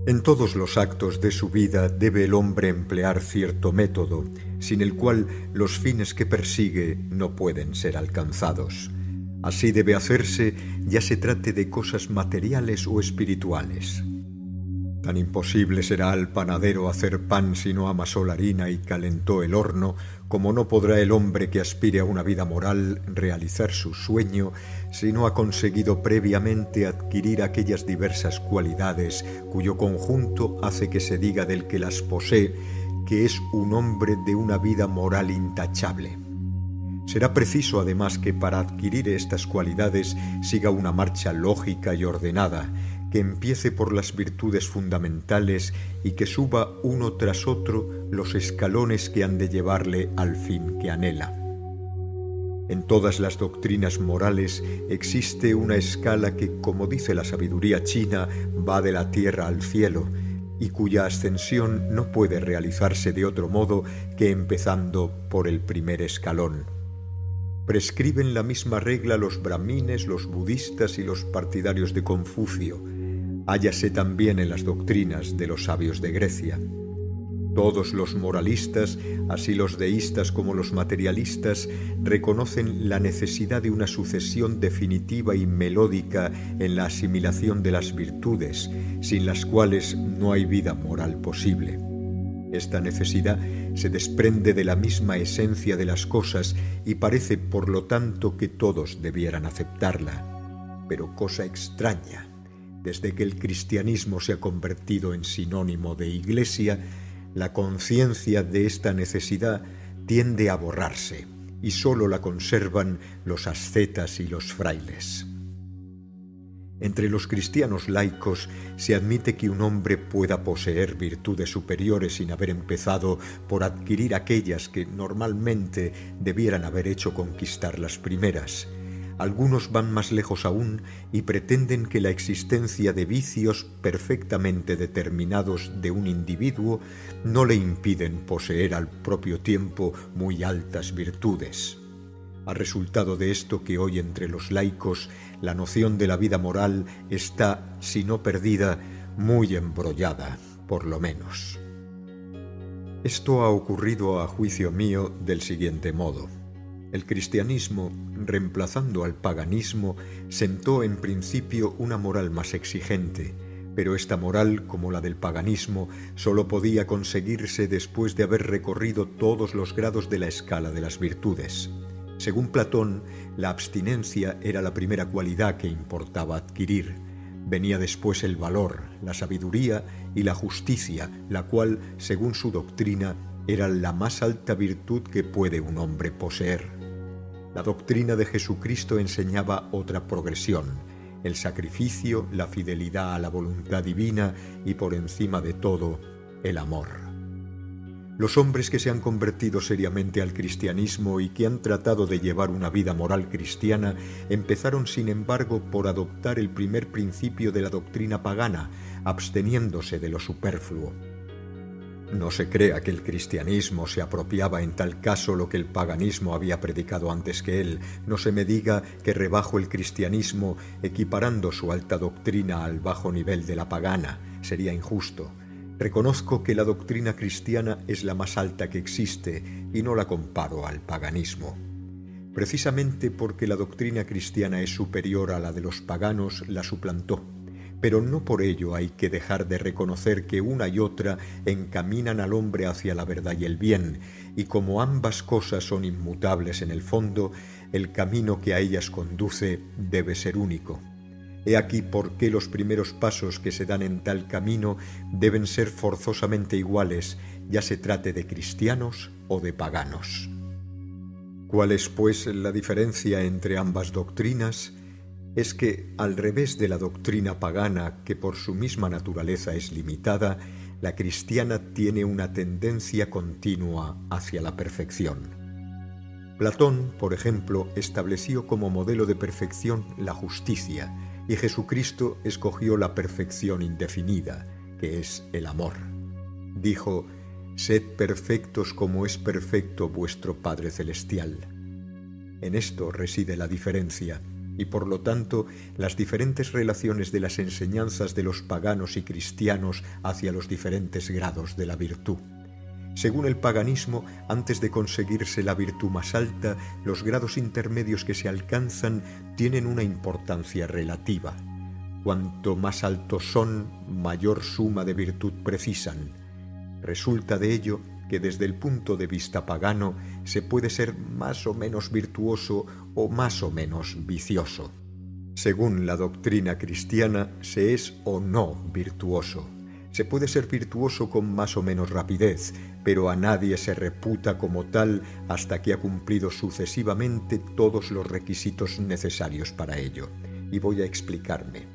En todos los actos de su vida debe el hombre emplear cierto método, sin el cual los fines que persigue no pueden ser alcanzados. Así debe hacerse, ya se trate de cosas materiales o espirituales. Tan imposible será al panadero hacer pan si no amasó la harina y calentó el horno, como no podrá el hombre que aspire a una vida moral realizar su sueño si no ha conseguido previamente adquirir aquellas diversas cualidades cuyo conjunto hace que se diga del que las posee que es un hombre de una vida moral intachable. Será preciso además que para adquirir estas cualidades siga una marcha lógica y ordenada, que empiece por las virtudes fundamentales y que suba uno tras otro los escalones que han de llevarle al fin que anhela. En todas las doctrinas morales existe una escala que, como dice la sabiduría china, va de la tierra al cielo, y cuya ascensión no puede realizarse de otro modo que empezando por el primer escalón. Prescriben la misma regla los brahmines, los budistas y los partidarios de Confucio. Hállase también en las doctrinas de los sabios de Grecia. Todos los moralistas, así los deístas como los materialistas, reconocen la necesidad de una sucesión definitiva y melódica en la asimilación de las virtudes, sin las cuales no hay vida moral posible. Esta necesidad se desprende de la misma esencia de las cosas y parece, por lo tanto, que todos debieran aceptarla. Pero cosa extraña, desde que el cristianismo se ha convertido en sinónimo de iglesia, la conciencia de esta necesidad tiende a borrarse y sólo la conservan los ascetas y los frailes. Entre los cristianos laicos se admite que un hombre pueda poseer virtudes superiores sin haber empezado por adquirir aquellas que normalmente debieran haber hecho conquistar las primeras. Algunos van más lejos aún y pretenden que la existencia de vicios perfectamente determinados de un individuo no le impiden poseer al propio tiempo muy altas virtudes. Ha resultado de esto que hoy entre los laicos la noción de la vida moral está, si no perdida, muy embrollada, por lo menos. Esto ha ocurrido, a juicio mío, del siguiente modo. El cristianismo, reemplazando al paganismo, sentó en principio una moral más exigente, pero esta moral, como la del paganismo, sólo podía conseguirse después de haber recorrido todos los grados de la escala de las virtudes. Según Platón, la abstinencia era la primera cualidad que importaba adquirir. Venía después el valor, la sabiduría y la justicia, la cual, según su doctrina, era la más alta virtud que puede un hombre poseer. La doctrina de Jesucristo enseñaba otra progresión: el sacrificio, la fidelidad a la voluntad divina y, por encima de todo, el amor. Los hombres que se han convertido seriamente al cristianismo y que han tratado de llevar una vida moral cristiana empezaron, sin embargo, por adoptar el primer principio de la doctrina pagana, absteniéndose de lo superfluo. No se crea que el cristianismo se apropiaba en tal caso lo que el paganismo había predicado antes que él. No se me diga que rebajo el cristianismo equiparando su alta doctrina al bajo nivel de la pagana. Sería injusto. Reconozco que la doctrina cristiana es la más alta que existe y no la comparo al paganismo. Precisamente porque la doctrina cristiana es superior a la de los paganos, la suplantó. Pero no por ello hay que dejar de reconocer que una y otra encaminan al hombre hacia la verdad y el bien, y como ambas cosas son inmutables en el fondo, el camino que a ellas conduce debe ser único. He aquí por qué los primeros pasos que se dan en tal camino deben ser forzosamente iguales, ya se trate de cristianos o de paganos. ¿Cuál es, pues, la diferencia entre ambas doctrinas? Es que, al revés de la doctrina pagana, que por su misma naturaleza es limitada, la cristiana tiene una tendencia continua hacia la perfección. Platón, por ejemplo, estableció como modelo de perfección la justicia, y Jesucristo escogió la perfección indefinida, que es el amor. Dijo: «Sed perfectos como es perfecto vuestro Padre Celestial». En esto reside la diferencia. y por lo tanto las diferentes relaciones de las enseñanzas de los paganos y cristianos hacia los diferentes grados de la virtud. Según el paganismo, antes de conseguirse la virtud más alta, los grados intermedios que se alcanzan tienen una importancia relativa. Cuanto más altos son, mayor suma de virtud precisan. Resulta de ello que desde el punto de vista pagano se puede ser más o menos virtuoso o más o menos vicioso. Según la doctrina cristiana, se es o no virtuoso. Se puede ser virtuoso con más o menos rapidez, pero a nadie se reputa como tal hasta que ha cumplido sucesivamente todos los requisitos necesarios para ello. Y voy a explicarme.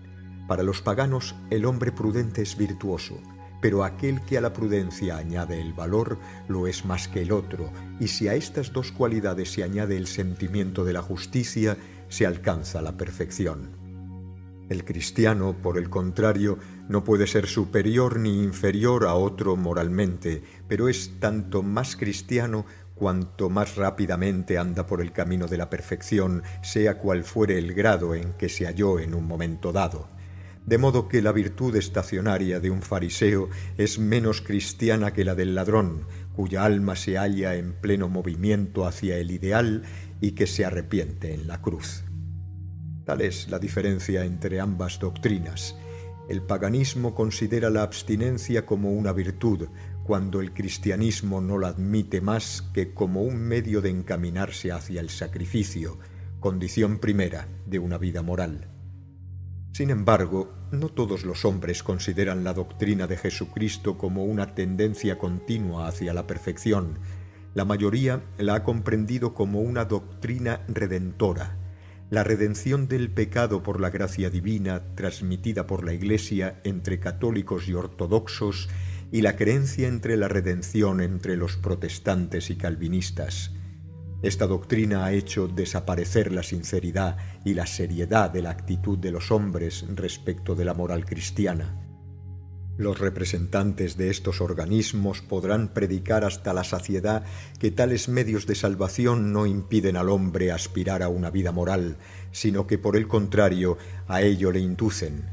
Para los paganos, el hombre prudente es virtuoso, pero aquel que a la prudencia añade el valor lo es más que el otro, y si a estas dos cualidades se añade el sentimiento de la justicia, se alcanza la perfección. El cristiano, por el contrario, no puede ser superior ni inferior a otro moralmente, pero es tanto más cristiano cuanto más rápidamente anda por el camino de la perfección, sea cual fuere el grado en que se halló en un momento dado. De modo que la virtud estacionaria de un fariseo es menos cristiana que la del ladrón, cuya alma se halla en pleno movimiento hacia el ideal y que se arrepiente en la cruz. Tal es la diferencia entre ambas doctrinas. El paganismo considera la abstinencia como una virtud, cuando el cristianismo no la admite más que como un medio de encaminarse hacia el sacrificio, condición primera de una vida moral. Sin embargo, no todos los hombres consideran la doctrina de Jesucristo como una tendencia continua hacia la perfección. La mayoría la ha comprendido como una doctrina redentora. La redención del pecado por la gracia divina transmitida por la Iglesia entre católicos y ortodoxos y la creencia entre la redención entre los protestantes y calvinistas. Esta doctrina ha hecho desaparecer la sinceridad y la seriedad de la actitud de los hombres respecto de la moral cristiana. Los representantes de estos organismos podrán predicar hasta la saciedad que tales medios de salvación no impiden al hombre aspirar a una vida moral, sino que por el contrario a ello le inducen.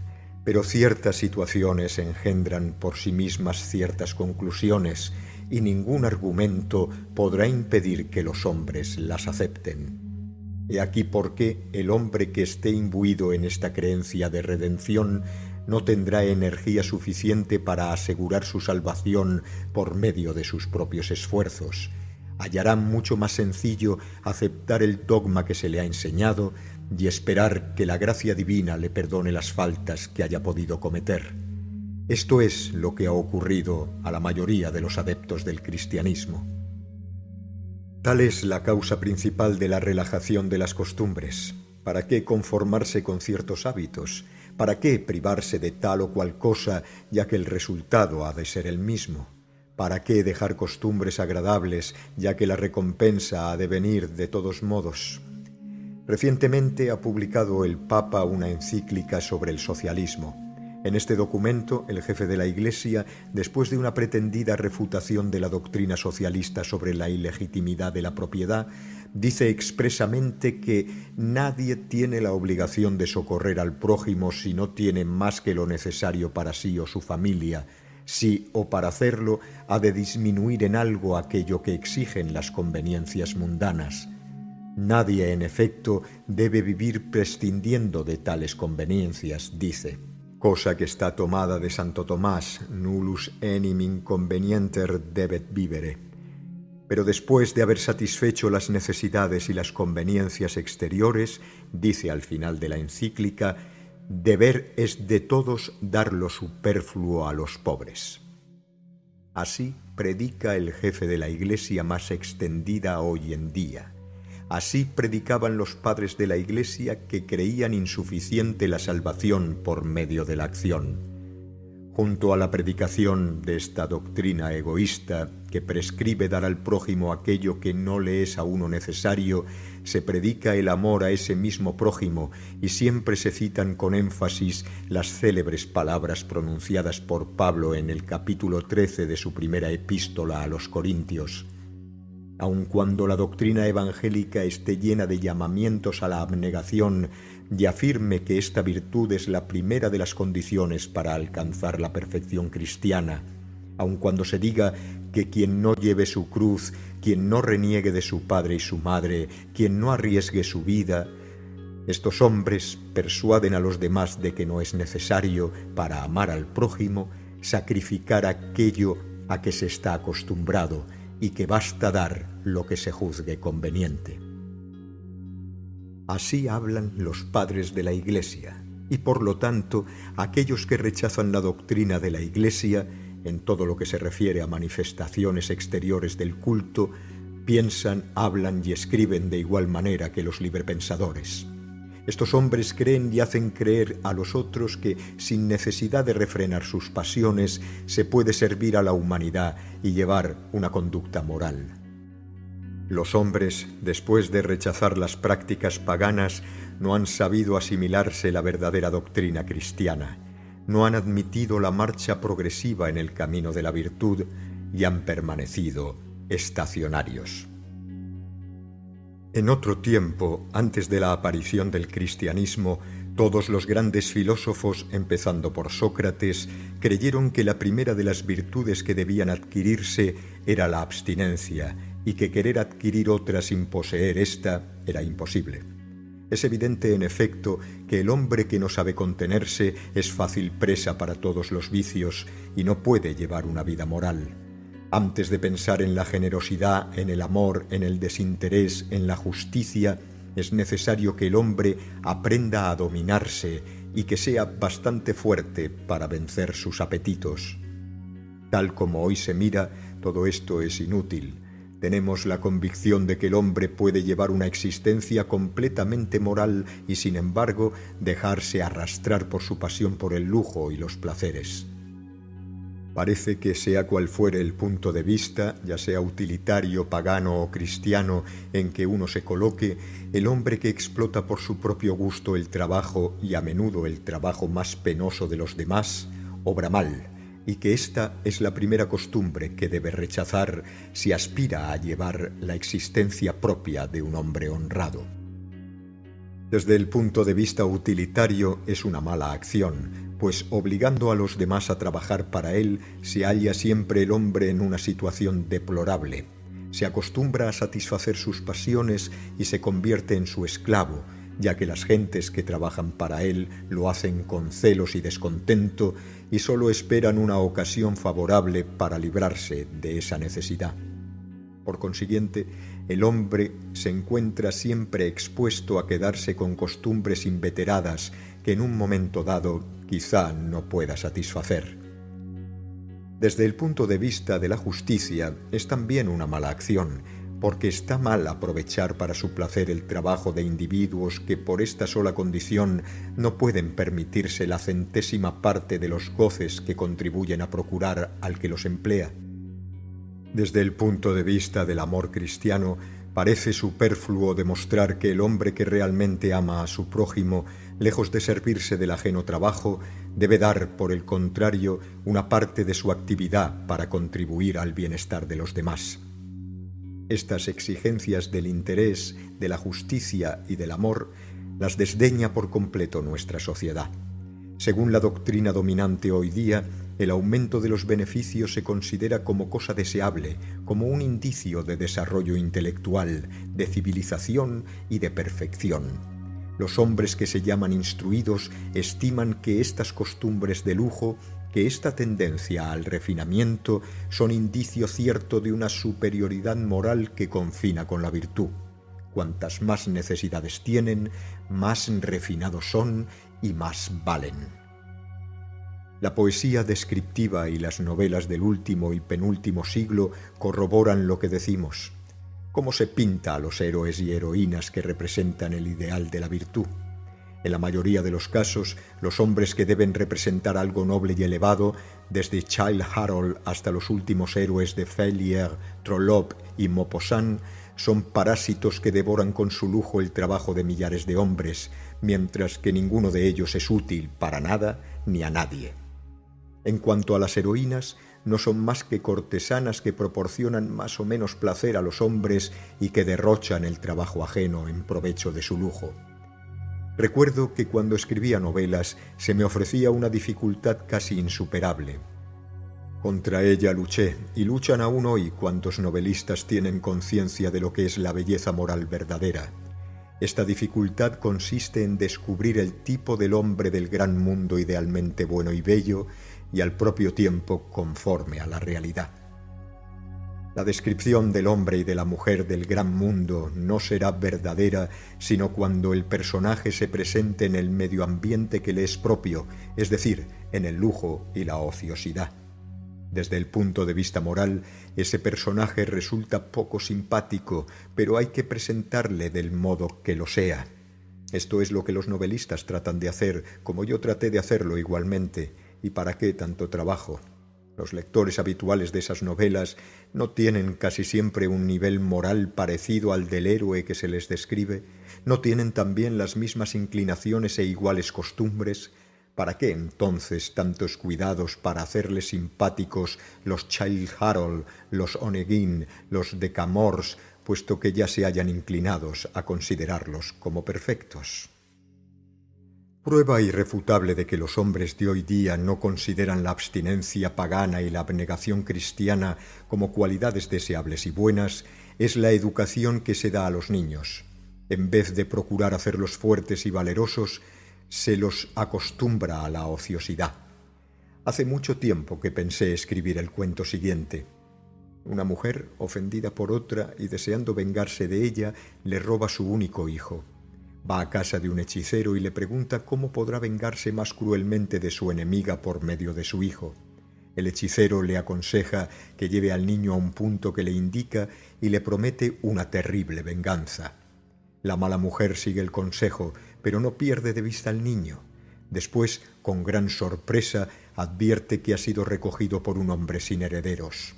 Pero ciertas situaciones engendran por sí mismas ciertas conclusiones, y ningún argumento podrá impedir que los hombres las acepten. He aquí por qué el hombre que esté imbuido en esta creencia de redención no tendrá energía suficiente para asegurar su salvación por medio de sus propios esfuerzos. Hallará mucho más sencillo aceptar el dogma que se le ha enseñado y esperar que la gracia divina le perdone las faltas que haya podido cometer. Esto es lo que ha ocurrido a la mayoría de los adeptos del cristianismo. Tal es la causa principal de la relajación de las costumbres. ¿Para qué conformarse con ciertos hábitos? ¿Para qué privarse de tal o cual cosa, ya que el resultado ha de ser el mismo? ¿Para qué dejar costumbres agradables, ya que la recompensa ha de venir de todos modos? Recientemente ha publicado el Papa una encíclica sobre el socialismo. En este documento, el jefe de la Iglesia, después de una pretendida refutación de la doctrina socialista sobre la ilegitimidad de la propiedad, dice expresamente que nadie tiene la obligación de socorrer al prójimo si no tiene más que lo necesario para sí o su familia, si, o para hacerlo, ha de disminuir en algo aquello que exigen las conveniencias mundanas. Nadie, en efecto, debe vivir prescindiendo de tales conveniencias, dice. Cosa que está tomada de Santo Tomás, nullus enim inconvenienter debet vivere. Pero después de haber satisfecho las necesidades y las conveniencias exteriores, dice al final de la encíclica, deber es de todos dar lo superfluo a los pobres. Así predica el jefe de la Iglesia más extendida hoy en día. Así predicaban los padres de la Iglesia que creían insuficiente la salvación por medio de la acción. Junto a la predicación de esta doctrina egoísta que prescribe dar al prójimo aquello que no le es a uno necesario, se predica el amor a ese mismo prójimo y siempre se citan con énfasis las célebres palabras pronunciadas por Pablo en el capítulo 13 de su primera epístola a los Corintios. Aun cuando la doctrina evangélica esté llena de llamamientos a la abnegación, y afirme que esta virtud es la primera de las condiciones para alcanzar la perfección cristiana, aun cuando se diga que quien no lleve su cruz, quien no reniegue de su padre y su madre, quien no arriesgue su vida, estos hombres persuaden a los demás de que no es necesario, para amar al prójimo, sacrificar aquello a que se está acostumbrado y que basta dar lo que se juzgue conveniente. Así hablan los padres de la Iglesia, y por lo tanto aquellos que rechazan la doctrina de la Iglesia, en todo lo que se refiere a manifestaciones exteriores del culto, piensan, hablan y escriben de igual manera que los librepensadores. Estos hombres creen y hacen creer a los otros que, sin necesidad de refrenar sus pasiones, se puede servir a la humanidad y llevar una conducta moral. Los hombres, después de rechazar las prácticas paganas, no han sabido asimilarse la verdadera doctrina cristiana, no han admitido la marcha progresiva en el camino de la virtud y han permanecido estacionarios. En otro tiempo, antes de la aparición del cristianismo, todos los grandes filósofos, empezando por Sócrates, creyeron que la primera de las virtudes que debían adquirirse era la abstinencia, y que querer adquirir otra sin poseer esta era imposible. Es evidente, en efecto, que el hombre que no sabe contenerse es fácil presa para todos los vicios y no puede llevar una vida moral. Antes de pensar en la generosidad, en el amor, en el desinterés, en la justicia, es necesario que el hombre aprenda a dominarse y que sea bastante fuerte para vencer sus apetitos. Tal como hoy se mira, todo esto es inútil. Tenemos la convicción de que el hombre puede llevar una existencia completamente moral y, sin embargo, dejarse arrastrar por su pasión por el lujo y los placeres. Parece que, sea cual fuere el punto de vista, ya sea utilitario, pagano o cristiano, en que uno se coloque, el hombre que explota por su propio gusto el trabajo, y a menudo el trabajo más penoso de los demás, obra mal, y que esta es la primera costumbre que debe rechazar si aspira a llevar la existencia propia de un hombre honrado. Desde el punto de vista utilitario es una mala acción, pues obligando a los demás a trabajar para él, se halla siempre el hombre en una situación deplorable. Se acostumbra a satisfacer sus pasiones y se convierte en su esclavo, ya que las gentes que trabajan para él lo hacen con celos y descontento y solo esperan una ocasión favorable para librarse de esa necesidad. Por consiguiente, el hombre se encuentra siempre expuesto a quedarse con costumbres inveteradas que en un momento dado quizá no pueda satisfacer. Desde el punto de vista de la justicia, es también una mala acción, porque está mal aprovechar para su placer el trabajo de individuos que por esta sola condición no pueden permitirse la centésima parte de los goces que contribuyen a procurar al que los emplea. Desde el punto de vista del amor cristiano, parece superfluo demostrar que el hombre que realmente ama a su prójimo, lejos de servirse del ajeno trabajo, debe dar, por el contrario, una parte de su actividad para contribuir al bienestar de los demás. Estas exigencias del interés, de la justicia y del amor las desdeña por completo nuestra sociedad. Según la doctrina dominante hoy día, el aumento de los beneficios se considera como cosa deseable, como un indicio de desarrollo intelectual, de civilización y de perfección. Los hombres que se llaman instruidos estiman que estas costumbres de lujo, que esta tendencia al refinamiento son indicio cierto de una superioridad moral que confina con la virtud. Cuantas más necesidades tienen, más refinados son y más valen. La poesía descriptiva y las novelas del último y penúltimo siglo corroboran lo que decimos. ¿Cómo se pinta a los héroes y heroínas que representan el ideal de la virtud? En la mayoría de los casos, los hombres que deben representar algo noble y elevado, desde Childe Harold hasta los últimos héroes de Feuillère, Trollope y Maupassant, son parásitos que devoran con su lujo el trabajo de millares de hombres, mientras que ninguno de ellos es útil para nada ni a nadie. En cuanto a las heroínas, no son más que cortesanas que proporcionan más o menos placer a los hombres y que derrochan el trabajo ajeno en provecho de su lujo. Recuerdo que cuando escribía novelas se me ofrecía una dificultad casi insuperable. Contra ella luché, y luchan aún hoy cuantos novelistas tienen conciencia de lo que es la belleza moral verdadera. Esta dificultad consiste en descubrir el tipo del hombre del gran mundo idealmente bueno y bello, y al propio tiempo conforme a la realidad. La descripción del hombre y de la mujer del gran mundo no será verdadera sino cuando el personaje se presente en el medio ambiente que le es propio, es decir, en el lujo y la ociosidad. Desde el punto de vista moral, ese personaje resulta poco simpático, pero hay que presentarle del modo que lo sea. Esto es lo que los novelistas tratan de hacer, como yo traté de hacerlo igualmente. ¿Y para qué tanto trabajo? Los lectores habituales de esas novelas no tienen casi siempre un nivel moral parecido al del héroe que se les describe, no tienen también las mismas inclinaciones e iguales costumbres. ¿Para qué entonces tantos cuidados para hacerles simpáticos los Childe Harold, los Onegin, los de Camors, puesto que ya se hayan inclinados a considerarlos como perfectos? Prueba irrefutable de que los hombres de hoy día no consideran la abstinencia pagana y la abnegación cristiana como cualidades deseables y buenas es la educación que se da a los niños. En vez de procurar hacerlos fuertes y valerosos, se los acostumbra a la ociosidad. Hace mucho tiempo que pensé escribir el cuento siguiente. Una mujer, ofendida por otra y deseando vengarse de ella, le roba su único hijo. Va a casa de un hechicero y le pregunta cómo podrá vengarse más cruelmente de su enemiga por medio de su hijo. El hechicero le aconseja que lleve al niño a un punto que le indica y le promete una terrible venganza. La mala mujer sigue el consejo, pero no pierde de vista al niño. Después, con gran sorpresa, advierte que ha sido recogido por un hombre sin herederos.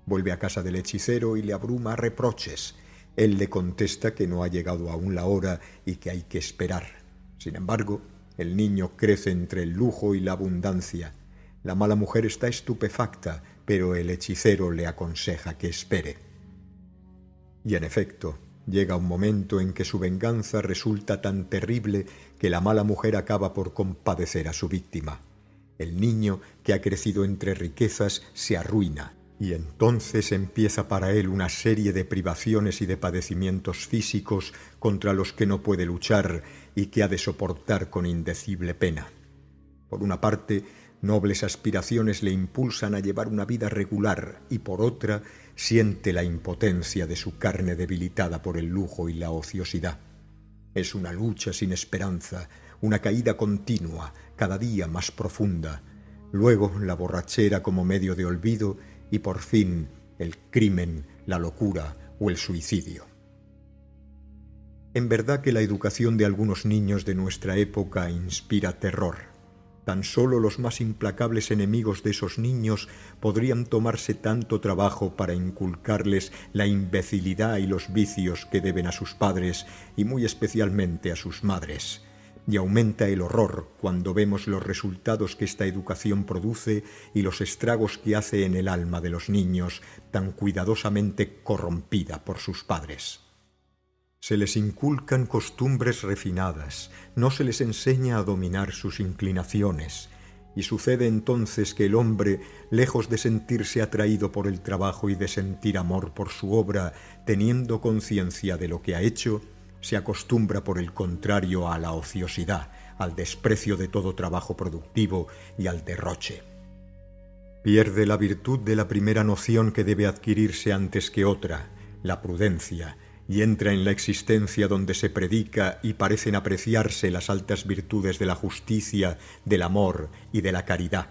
Vuelve a casa del hechicero y le abruma a reproches. Él le contesta que no ha llegado aún la hora y que hay que esperar. Sin embargo, el niño crece entre el lujo y la abundancia. La mala mujer está estupefacta, pero el hechicero le aconseja que espere. Y en efecto, llega un momento en que su venganza resulta tan terrible que la mala mujer acaba por compadecer a su víctima. El niño, que ha crecido entre riquezas, se arruina, y entonces empieza para él una serie de privaciones y de padecimientos físicos contra los que no puede luchar y que ha de soportar con indecible pena. Por una parte, nobles aspiraciones le impulsan a llevar una vida regular y por otra, siente la impotencia de su carne debilitada por el lujo y la ociosidad. Es una lucha sin esperanza, una caída continua, cada día más profunda. Luego la borrachera como medio de olvido y por fin el crimen, la locura o el suicidio. En verdad que la educación de algunos niños de nuestra época inspira terror. Tan solo los más implacables enemigos de esos niños podrían tomarse tanto trabajo para inculcarles la imbecilidad y los vicios que deben a sus padres y muy especialmente a sus madres. Y aumenta el horror cuando vemos los resultados que esta educación produce y los estragos que hace en el alma de los niños, tan cuidadosamente corrompida por sus padres. Se les inculcan costumbres refinadas, no se les enseña a dominar sus inclinaciones, y sucede entonces que el hombre, lejos de sentirse atraído por el trabajo y de sentir amor por su obra, teniendo conciencia de lo que ha hecho, se acostumbra por el contrario a la ociosidad, al desprecio de todo trabajo productivo y al derroche. Pierde la virtud de la primera noción que debe adquirirse antes que otra, la prudencia, y entra en la existencia donde se predica y parecen apreciarse las altas virtudes de la justicia, del amor y de la caridad.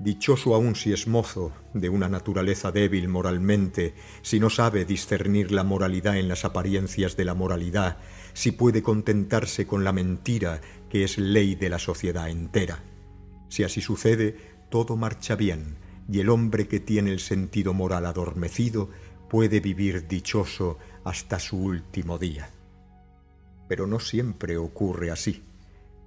Dichoso aún si es mozo, de una naturaleza débil moralmente, si no sabe discernir la moralidad en las apariencias de la moralidad, si puede contentarse con la mentira, que es ley de la sociedad entera. Si así sucede, todo marcha bien, y el hombre que tiene el sentido moral adormecido puede vivir dichoso hasta su último día. Pero no siempre ocurre así.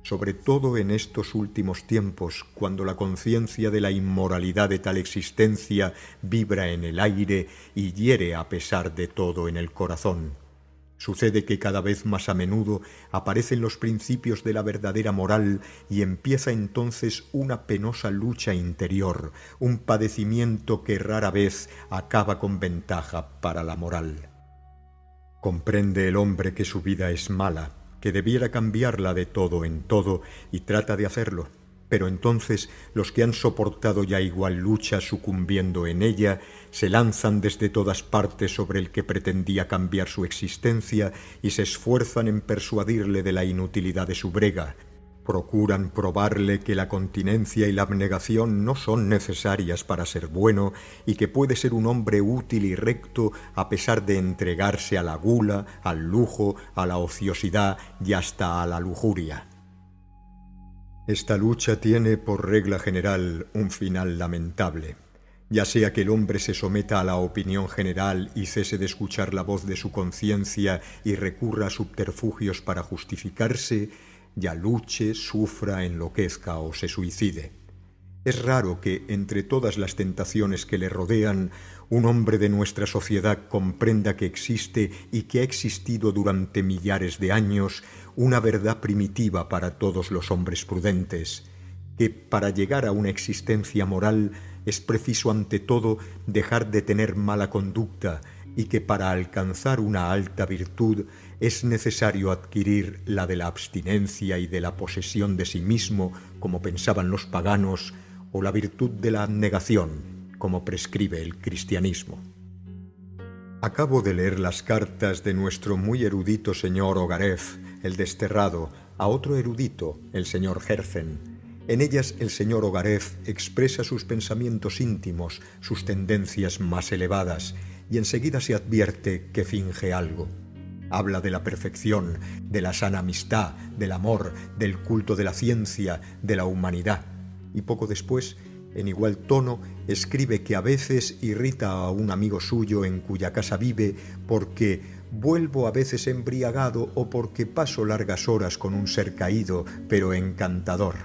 Sobre todo en estos últimos tiempos, cuando la conciencia de la inmoralidad de tal existencia vibra en el aire y hiere a pesar de todo en el corazón. Sucede que cada vez más a menudo aparecen los principios de la verdadera moral y empieza entonces una penosa lucha interior, un padecimiento que rara vez acaba con ventaja para la moral. Comprende el hombre que su vida es mala, que debiera cambiarla de todo en todo y trata de hacerlo. Pero entonces los que han soportado ya igual lucha sucumbiendo en ella, se lanzan desde todas partes sobre el que pretendía cambiar su existencia y se esfuerzan en persuadirle de la inutilidad de su brega. Procuran probarle que la continencia y la abnegación no son necesarias para ser bueno y que puede ser un hombre útil y recto a pesar de entregarse a la gula, al lujo, a la ociosidad y hasta a la lujuria. Esta lucha tiene por regla general un final lamentable, ya sea que el hombre se someta a la opinión general y cese de escuchar la voz de su conciencia y recurra a subterfugios para justificarse, ya luche, sufra, enloquezca o se suicide. Es raro que, entre todas las tentaciones que le rodean, un hombre de nuestra sociedad comprenda que existe y que ha existido durante millares de años una verdad primitiva para todos los hombres prudentes, que para llegar a una existencia moral es preciso ante todo dejar de tener mala conducta y que para alcanzar una alta virtud es necesario adquirir la de la abstinencia y de la posesión de sí mismo, como pensaban los paganos, o la virtud de la abnegación, como prescribe el cristianismo. Acabo de leer las cartas de nuestro muy erudito señor Ogarev, el desterrado, a otro erudito, el señor Herzen. En ellas el señor Ogarev expresa sus pensamientos íntimos, sus tendencias más elevadas, y enseguida se advierte que finge algo. Habla de la perfección, de la sana amistad, del amor, del culto de la ciencia, de la humanidad. Y poco después, en igual tono, escribe que a veces irrita a un amigo suyo en cuya casa vive porque vuelvo a veces embriagado o porque paso largas horas con un ser caído, pero encantador.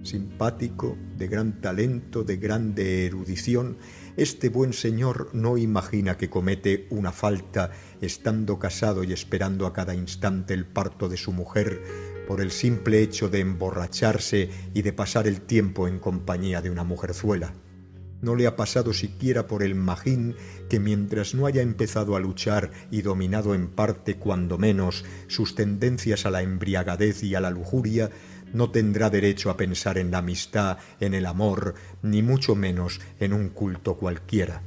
Simpático, de gran talento, de grande erudición, este buen señor no imagina que comete una falta estando casado y esperando a cada instante el parto de su mujer por el simple hecho de emborracharse y de pasar el tiempo en compañía de una mujerzuela. No le ha pasado siquiera por el magín que mientras no haya empezado a luchar y dominado en parte cuando menos sus tendencias a la embriagadez y a la lujuria, no tendrá derecho a pensar en la amistad, en el amor, ni mucho menos en un culto cualquiera.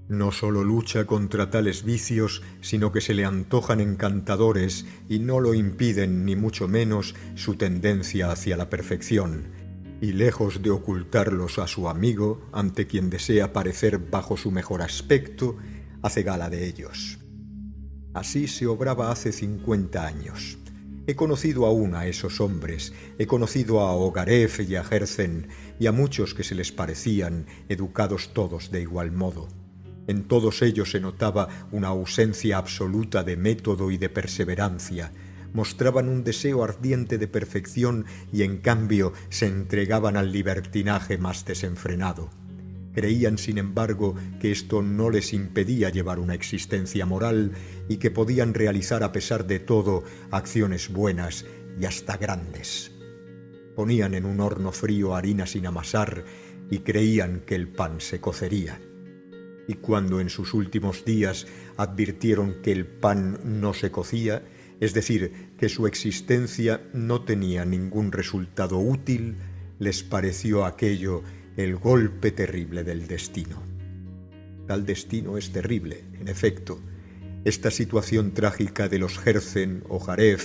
No solo lucha contra tales vicios, sino que se le antojan encantadores y no lo impiden ni mucho menos su tendencia hacia la perfección. Y lejos de ocultarlos a su amigo, ante quien desea parecer bajo su mejor aspecto, hace gala de ellos. Así se obraba hace 50 años. He conocido aún a esos hombres, he conocido a Ogarev y a Herzen, y a muchos que se les parecían, educados todos de igual modo. En todos ellos se notaba una ausencia absoluta de método y de perseverancia. Mostraban un deseo ardiente de perfección y en cambio se entregaban al libertinaje más desenfrenado. Creían, sin embargo, que esto no les impedía llevar una existencia moral y que podían realizar a pesar de todo acciones buenas y hasta grandes. Ponían en un horno frío harina sin amasar y creían que el pan se cocería. Y cuando en sus últimos días advirtieron que el pan no se cocía, es decir, que su existencia no tenía ningún resultado útil, les pareció aquello el golpe terrible del destino. Tal destino es terrible, en efecto. Esta situación trágica de los Herzen, Ogarev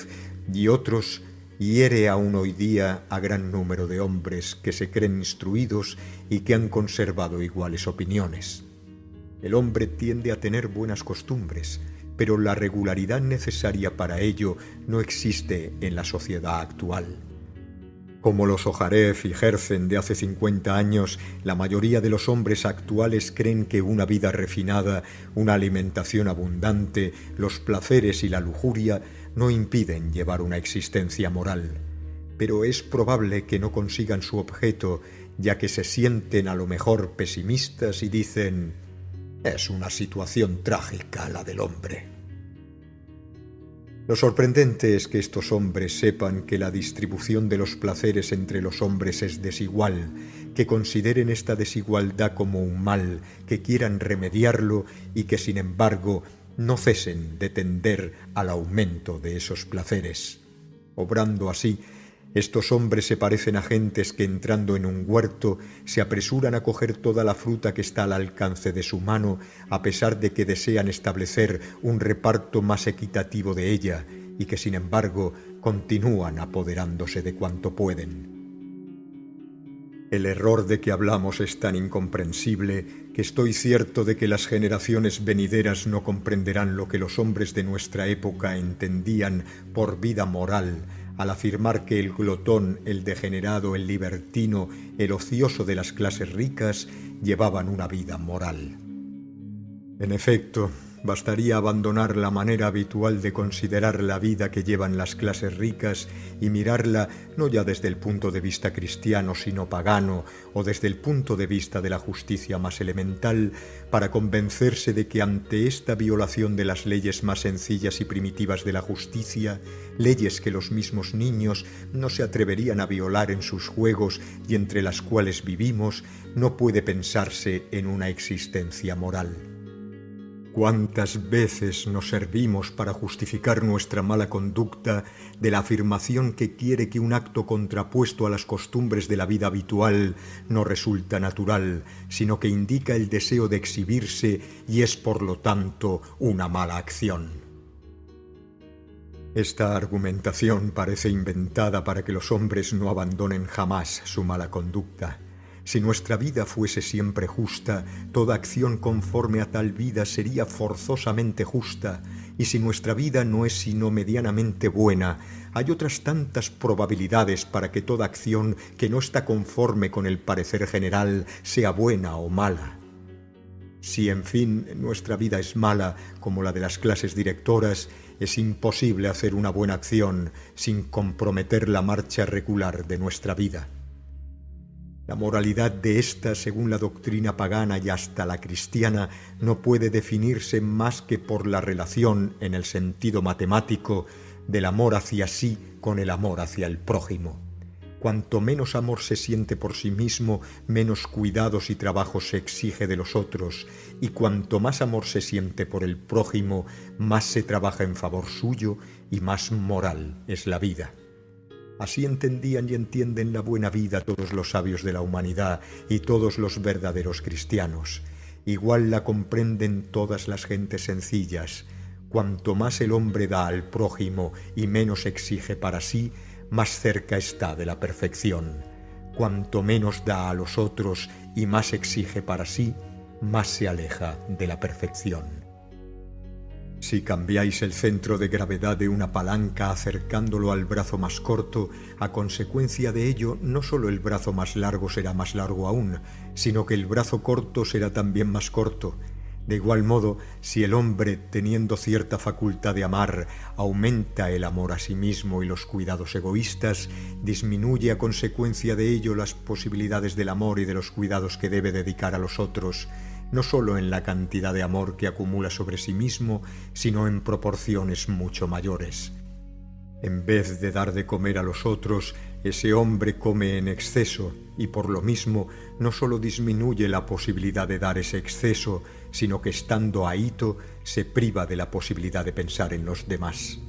y otros hiere aún hoy día a gran número de hombres que se creen instruidos y que han conservado iguales opiniones. El hombre tiende a tener buenas costumbres, pero la regularidad necesaria para ello no existe en la sociedad actual. Como los Ogarev y Herzen de hace 50 años, la mayoría de los hombres actuales creen que una vida refinada, una alimentación abundante, los placeres y la lujuria no impiden llevar una existencia moral. Pero es probable que no consigan su objeto, ya que se sienten a lo mejor pesimistas y dicen: «Es una situación trágica la del hombre». Lo sorprendente es que estos hombres sepan que la distribución de los placeres entre los hombres es desigual, que consideren esta desigualdad como un mal, que quieran remediarlo y que, sin embargo, no cesen de tender al aumento de esos placeres. Obrando así, estos hombres se parecen a gentes que, entrando en un huerto, se apresuran a coger toda la fruta que está al alcance de su mano, a pesar de que desean establecer un reparto más equitativo de ella, y que, sin embargo, continúan apoderándose de cuanto pueden. El error de que hablamos es tan incomprensible que estoy cierto de que las generaciones venideras no comprenderán lo que los hombres de nuestra época entendían por vida moral, al afirmar que el glotón, el degenerado, el libertino, el ocioso de las clases ricas llevaban una vida moral. En efecto, bastaría abandonar la manera habitual de considerar la vida que llevan las clases ricas y mirarla no ya desde el punto de vista cristiano sino pagano o desde el punto de vista de la justicia más elemental para convencerse de que ante esta violación de las leyes más sencillas y primitivas de la justicia, leyes que los mismos niños no se atreverían a violar en sus juegos y entre las cuales vivimos, no puede pensarse en una existencia moral. ¿Cuántas veces nos servimos para justificar nuestra mala conducta de la afirmación que quiere que un acto contrapuesto a las costumbres de la vida habitual no resulta natural, sino que indica el deseo de exhibirse y es por lo tanto una mala acción? Esta argumentación parece inventada para que los hombres no abandonen jamás su mala conducta. Si nuestra vida fuese siempre justa, toda acción conforme a tal vida sería forzosamente justa, y si nuestra vida no es sino medianamente buena, hay otras tantas probabilidades para que toda acción que no está conforme con el parecer general sea buena o mala. Si, en fin, nuestra vida es mala, como la de las clases directoras, es imposible hacer una buena acción sin comprometer la marcha regular de nuestra vida. La moralidad de ésta, según la doctrina pagana y hasta la cristiana, no puede definirse más que por la relación, en el sentido matemático, del amor hacia sí con el amor hacia el prójimo. Cuanto menos amor se siente por sí mismo, menos cuidados y trabajos se exige de los otros, y cuanto más amor se siente por el prójimo, más se trabaja en favor suyo y más moral es la vida. Así entendían y entienden la buena vida todos los sabios de la humanidad y todos los verdaderos cristianos. Igual la comprenden todas las gentes sencillas. Cuanto más el hombre da al prójimo y menos exige para sí, más cerca está de la perfección. Cuanto menos da a los otros y más exige para sí, más se aleja de la perfección. Si cambiáis el centro de gravedad de una palanca acercándolo al brazo más corto, a consecuencia de ello no solo el brazo más largo será más largo aún, sino que el brazo corto será también más corto. De igual modo, si el hombre, teniendo cierta facultad de amar, aumenta el amor a sí mismo y los cuidados egoístas, disminuye a consecuencia de ello las posibilidades del amor y de los cuidados que debe dedicar a los otros, no solo en la cantidad de amor que acumula sobre sí mismo, sino en proporciones mucho mayores. En vez de dar de comer a los otros, ese hombre come en exceso y por lo mismo no solo disminuye la posibilidad de dar ese exceso, sino que estando ahito se priva de la posibilidad de pensar en los demás.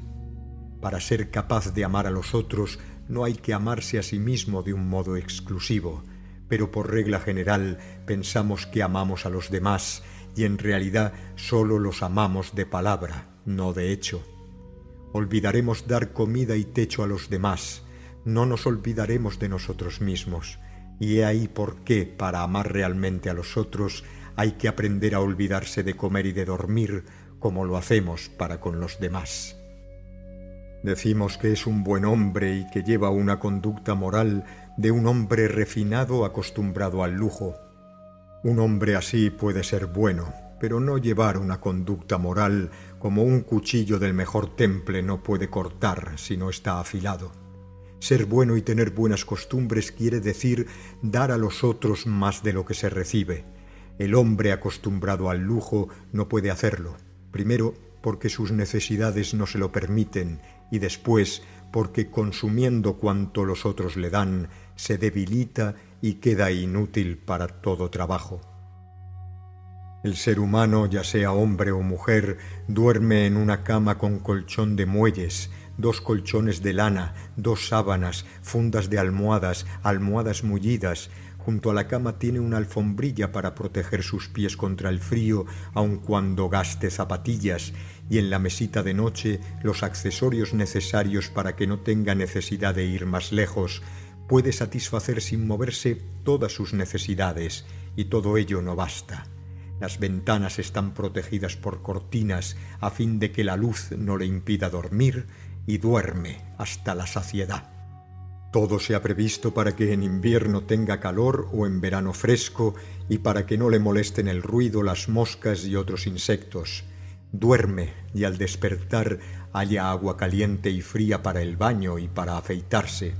Para ser capaz de amar a los otros no hay que amarse a sí mismo de un modo exclusivo, pero por regla general pensamos que amamos a los demás y en realidad solo los amamos de palabra, no de hecho. Olvidaremos dar comida y techo a los demás, no nos olvidaremos de nosotros mismos, y he ahí por qué, para amar realmente a los otros, hay que aprender a olvidarse de comer y de dormir, como lo hacemos para con los demás. Decimos que es un buen hombre y que lleva una conducta moral de un hombre refinado acostumbrado al lujo. Un hombre así puede ser bueno, pero no llevar una conducta moral como un cuchillo del mejor temple no puede cortar si no está afilado. Ser bueno y tener buenas costumbres quiere decir dar a los otros más de lo que se recibe. El hombre acostumbrado al lujo no puede hacerlo. Primero, porque sus necesidades no se lo permiten, y después porque consumiendo cuanto los otros le dan, se debilita y queda inútil para todo trabajo. El ser humano, ya sea hombre o mujer, duerme en una cama con colchón de muelles, 2 colchones de lana, 2 sábanas, fundas de almohadas, almohadas mullidas. Junto a la cama tiene una alfombrilla para proteger sus pies contra el frío, aun cuando gaste zapatillas, y en la mesita de noche los accesorios necesarios para que no tenga necesidad de ir más lejos. Puede satisfacer sin moverse todas sus necesidades, y todo ello no basta. Las ventanas están protegidas por cortinas a fin de que la luz no le impida dormir, y duerme hasta la saciedad. Todo se ha previsto para que en invierno tenga calor o en verano fresco, y para que no le molesten el ruido, las moscas y otros insectos. Duerme y al despertar haya agua caliente y fría para el baño y para afeitarse.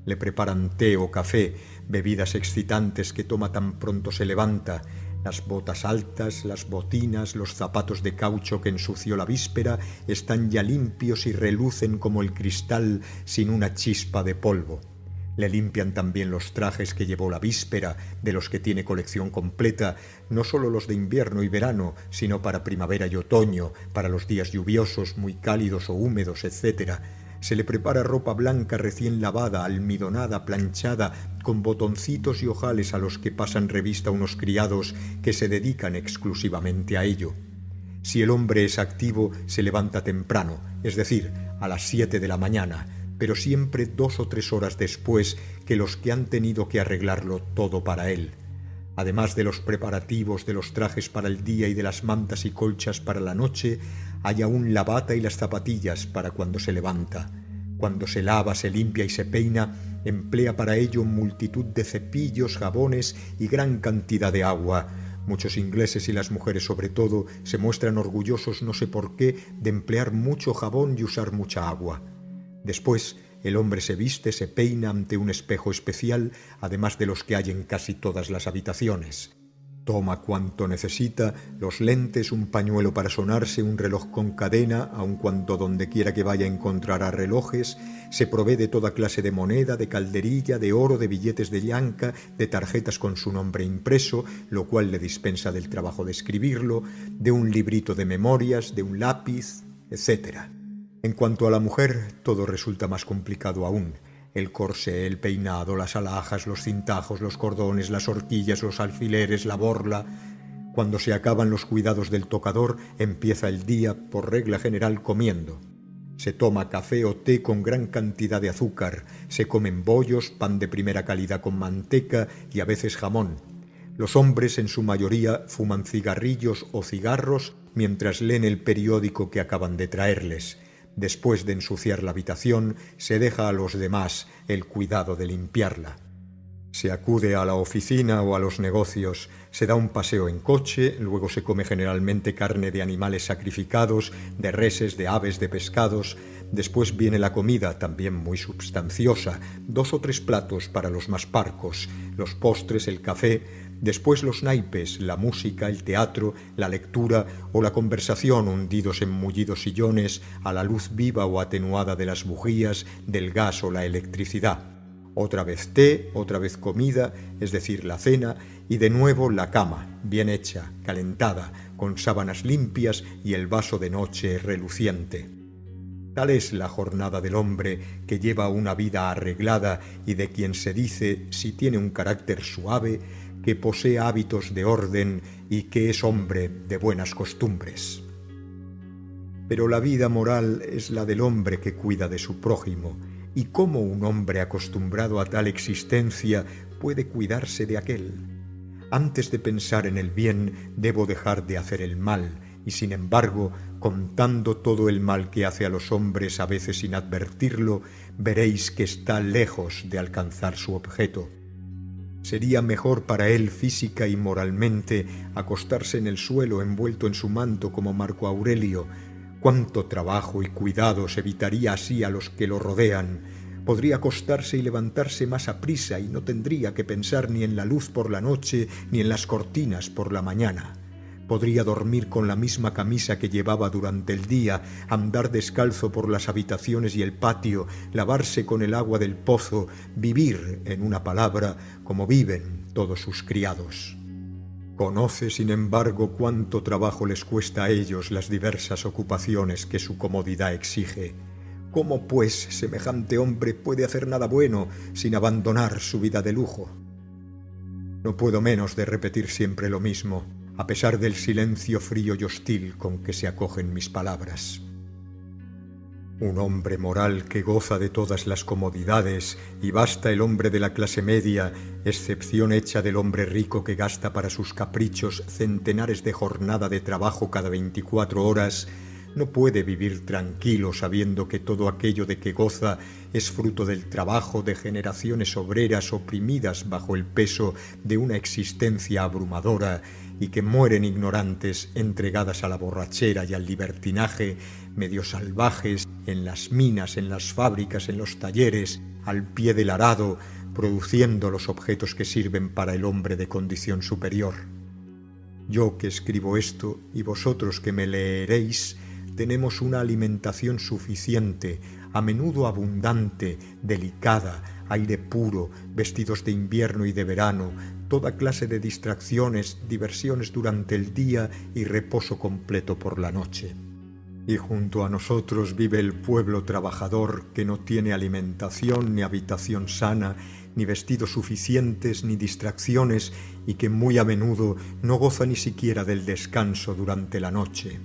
Le preparan té o café, bebidas excitantes que toma tan pronto se levanta. Las botas altas, las botinas, los zapatos de caucho que ensució la víspera están ya limpios y relucen como el cristal sin una chispa de polvo. Le limpian también los trajes que llevó la víspera, de los que tiene colección completa, no solo los de invierno y verano, sino para primavera y otoño, para los días lluviosos, muy cálidos o húmedos, etc. Se le prepara ropa blanca recién lavada, almidonada, planchada, con botoncitos y ojales a los que pasan revista unos criados que se dedican exclusivamente a ello. Si el hombre es activo, se levanta temprano, es decir, a las 7 de la mañana, pero siempre 2 o 3 horas después que los que han tenido que arreglarlo todo para él. Además de los preparativos de los trajes para el día y de las mantas y colchas para la noche, hay aún la bata y las zapatillas para cuando se levanta. Cuando se lava, se limpia y se peina, emplea para ello multitud de cepillos, jabones y gran cantidad de agua. Muchos ingleses y las mujeres sobre todo se muestran orgullosos, no sé por qué, de emplear mucho jabón y usar mucha agua. Después, el hombre se viste, se peina ante un espejo especial, además de los que hay en casi todas las habitaciones. Toma cuanto necesita, los lentes, un pañuelo para sonarse, un reloj con cadena, aun cuando donde quiera que vaya encontrará relojes, se provee de toda clase de moneda, de calderilla, de oro, de billetes de llanca, de tarjetas con su nombre impreso, lo cual le dispensa del trabajo de escribirlo, de un librito de memorias, de un lápiz, etc. En cuanto a la mujer, todo resulta más complicado aún. El corsé, el peinado, las alhajas, los cintajos, los cordones, las horquillas, los alfileres, la borla. Cuando se acaban los cuidados del tocador, empieza el día, por regla general, comiendo. Se toma café o té con gran cantidad de azúcar, se comen bollos, pan de primera calidad con manteca y a veces jamón. Los hombres, en su mayoría, fuman cigarrillos o cigarros mientras leen el periódico que acaban de traerles. Después de ensuciar la habitación, se deja a los demás el cuidado de limpiarla. Se acude a la oficina o a los negocios, se da un paseo en coche, luego se come generalmente carne de animales sacrificados, de reses, de aves, de pescados. Después viene la comida, también muy substanciosa, 2 o 3 platos para los más parcos, los postres, el café. Después los naipes, la música, el teatro, la lectura o la conversación hundidos en mullidos sillones a la luz viva o atenuada de las bujías, del gas o la electricidad. Otra vez té, otra vez comida, es decir, la cena, y de nuevo la cama, bien hecha, calentada, con sábanas limpias y el vaso de noche reluciente. Tal es la jornada del hombre que lleva una vida arreglada y de quien se dice, si tiene un carácter suave, que posee hábitos de orden y que es hombre de buenas costumbres. Pero la vida moral es la del hombre que cuida de su prójimo, y cómo un hombre acostumbrado a tal existencia puede cuidarse de aquel. Antes de pensar en el bien, debo dejar de hacer el mal, y sin embargo, contando todo el mal que hace a los hombres a veces sin advertirlo, veréis que está lejos de alcanzar su objeto. Sería mejor para él física y moralmente acostarse en el suelo envuelto en su manto como Marco Aurelio. Cuánto trabajo y cuidados evitaría así a los que lo rodean. Podría acostarse y levantarse más aprisa y no tendría que pensar ni en la luz por la noche ni en las cortinas por la mañana. Podría dormir con la misma camisa que llevaba durante el día, andar descalzo por las habitaciones y el patio, lavarse con el agua del pozo, vivir, en una palabra, como viven todos sus criados. Conoce, sin embargo, cuánto trabajo les cuesta a ellos las diversas ocupaciones que su comodidad exige. ¿Cómo, pues, semejante hombre puede hacer nada bueno sin abandonar su vida de lujo? No puedo menos de repetir siempre lo mismo, a pesar del silencio frío y hostil con que se acogen mis palabras. Un hombre moral que goza de todas las comodidades, y basta el hombre de la clase media, excepción hecha del hombre rico que gasta para sus caprichos centenares de jornada de trabajo cada 24 horas, no puede vivir tranquilo sabiendo que todo aquello de que goza es fruto del trabajo de generaciones obreras oprimidas bajo el peso de una existencia abrumadora y que mueren ignorantes, entregadas a la borrachera y al libertinaje, medio salvajes, en las minas, en las fábricas, en los talleres, al pie del arado, produciendo los objetos que sirven para el hombre de condición superior. Yo que escribo esto y vosotros que me leeréis, tenemos una alimentación suficiente, a menudo abundante, delicada, aire puro, vestidos de invierno y de verano, toda clase de distracciones, diversiones durante el día y reposo completo por la noche. Y junto a nosotros vive el pueblo trabajador que no tiene alimentación ni habitación sana, ni vestidos suficientes, ni distracciones, y que muy a menudo no goza ni siquiera del descanso durante la noche.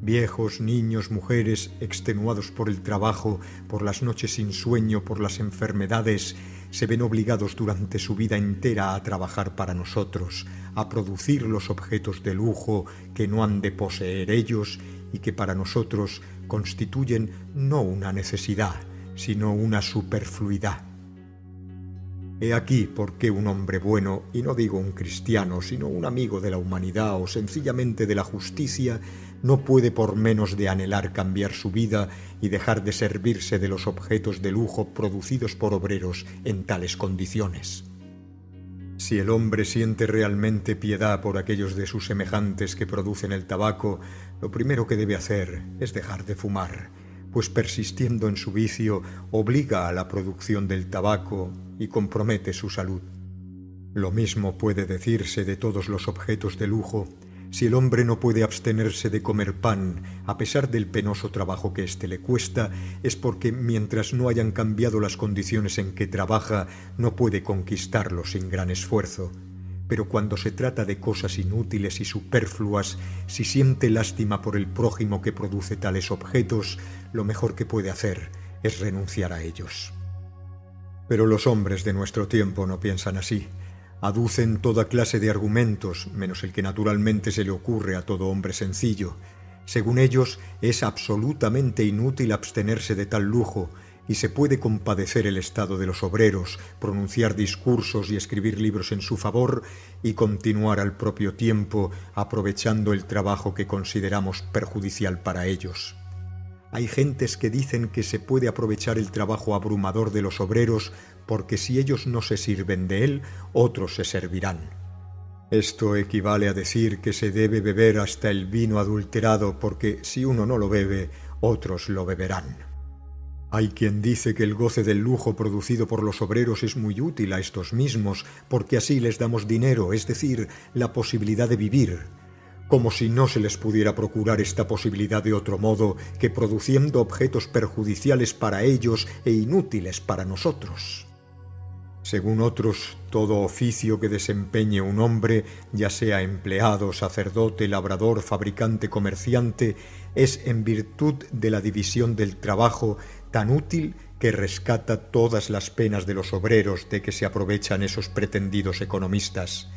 Viejos, niños, mujeres, extenuados por el trabajo, por las noches sin sueño, por las enfermedades, se ven obligados durante su vida entera a trabajar para nosotros, a producir los objetos de lujo que no han de poseer ellos y que para nosotros constituyen no una necesidad, sino una superfluidad. He aquí por qué un hombre bueno, y no digo un cristiano, sino un amigo de la humanidad o sencillamente de la justicia, no puede por menos de anhelar cambiar su vida y dejar de servirse de los objetos de lujo producidos por obreros en tales condiciones. Si el hombre siente realmente piedad por aquellos de sus semejantes que producen el tabaco, lo primero que debe hacer es dejar de fumar, pues persistiendo en su vicio obliga a la producción del tabaco y compromete su salud. Lo mismo puede decirse de todos los objetos de lujo. Si el hombre no puede abstenerse de comer pan, a pesar del penoso trabajo que éste le cuesta, es porque mientras no hayan cambiado las condiciones en que trabaja, no puede conquistarlo sin gran esfuerzo. Pero cuando se trata de cosas inútiles y superfluas, si siente lástima por el prójimo que produce tales objetos, lo mejor que puede hacer es renunciar a ellos. Pero los hombres de nuestro tiempo no piensan así. Aducen toda clase de argumentos, menos el que naturalmente se le ocurre a todo hombre sencillo. Según ellos, es absolutamente inútil abstenerse de tal lujo, y se puede compadecer el estado de los obreros, pronunciar discursos y escribir libros en su favor, y continuar al propio tiempo aprovechando el trabajo que consideramos perjudicial para ellos. Hay gentes que dicen que se puede aprovechar el trabajo abrumador de los obreros porque si ellos no se sirven de él, otros se servirán. Esto equivale a decir que se debe beber hasta el vino adulterado porque si uno no lo bebe, otros lo beberán. Hay quien dice que el goce del lujo producido por los obreros es muy útil a estos mismos porque así les damos dinero, es decir, la posibilidad de vivir. Como si no se les pudiera procurar esta posibilidad de otro modo que produciendo objetos perjudiciales para ellos e inútiles para nosotros. Según otros, todo oficio que desempeñe un hombre, ya sea empleado, sacerdote, labrador, fabricante, comerciante, es en virtud de la división del trabajo tan útil que rescata todas las penas de los obreros de que se aprovechan esos pretendidos economistas.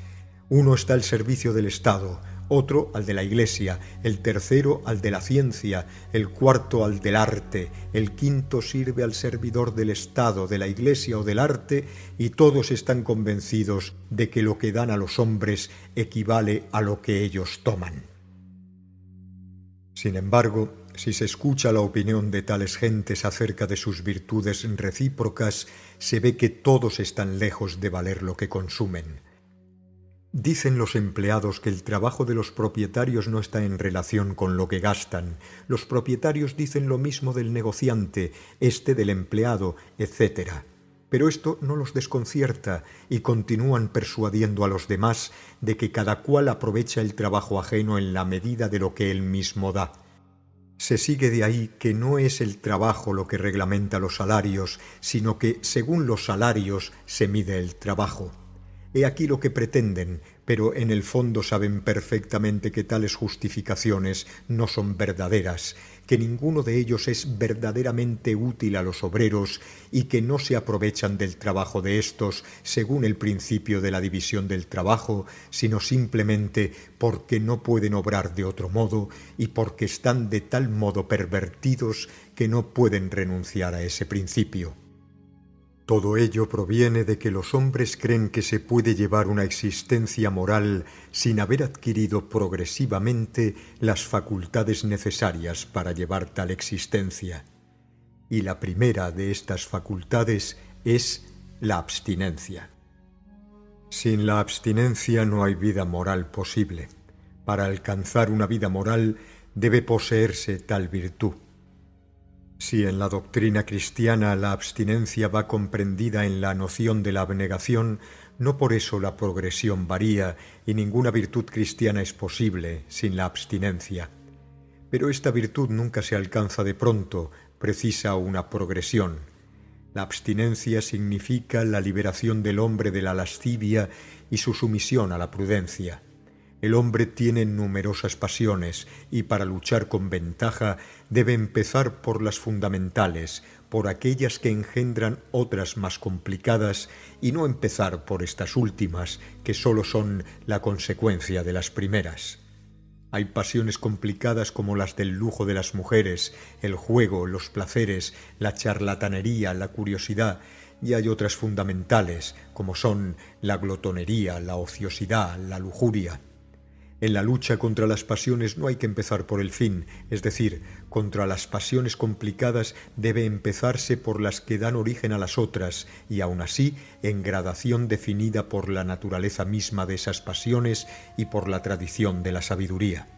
Uno está al servicio del Estado, otro al de la Iglesia, el tercero al de la ciencia, el cuarto al del arte, el quinto sirve al servidor del Estado, de la Iglesia o del arte, y todos están convencidos de que lo que dan a los hombres equivale a lo que ellos toman. Sin embargo, si se escucha la opinión de tales gentes acerca de sus virtudes recíprocas, se ve que todos están lejos de valer lo que consumen. Dicen los empleados que el trabajo de los propietarios no está en relación con lo que gastan. Los propietarios dicen lo mismo del negociante, este del empleado, etc. Pero esto no los desconcierta y continúan persuadiendo a los demás de que cada cual aprovecha el trabajo ajeno en la medida de lo que él mismo da. Se sigue de ahí que no es el trabajo lo que reglamenta los salarios, sino que, según los salarios, se mide el trabajo. He aquí lo que pretenden, pero en el fondo saben perfectamente que tales justificaciones no son verdaderas, que ninguno de ellos es verdaderamente útil a los obreros y que no se aprovechan del trabajo de éstos según el principio de la división del trabajo, sino simplemente porque no pueden obrar de otro modo y porque están de tal modo pervertidos que no pueden renunciar a ese principio. Todo ello proviene de que los hombres creen que se puede llevar una existencia moral sin haber adquirido progresivamente las facultades necesarias para llevar tal existencia. Y la primera de estas facultades es la abstinencia. Sin la abstinencia no hay vida moral posible. Para alcanzar una vida moral debe poseerse tal virtud. Si en la doctrina cristiana la abstinencia va comprendida en la noción de la abnegación, no por eso la progresión varía y ninguna virtud cristiana es posible sin la abstinencia. Pero esta virtud nunca se alcanza de pronto, precisa una progresión. La abstinencia significa la liberación del hombre de la lascivia y su sumisión a la prudencia. El hombre tiene numerosas pasiones y para luchar con ventaja debe empezar por las fundamentales, por aquellas que engendran otras más complicadas y no empezar por estas últimas, que sólo son la consecuencia de las primeras. Hay pasiones complicadas como las del lujo de las mujeres, el juego, los placeres, la charlatanería, la curiosidad, y hay otras fundamentales como son la glotonería, la ociosidad, la lujuria. En la lucha contra las pasiones no hay que empezar por el fin, es decir, contra las pasiones complicadas debe empezarse por las que dan origen a las otras, y aun así en gradación definida por la naturaleza misma de esas pasiones y por la tradición de la sabiduría.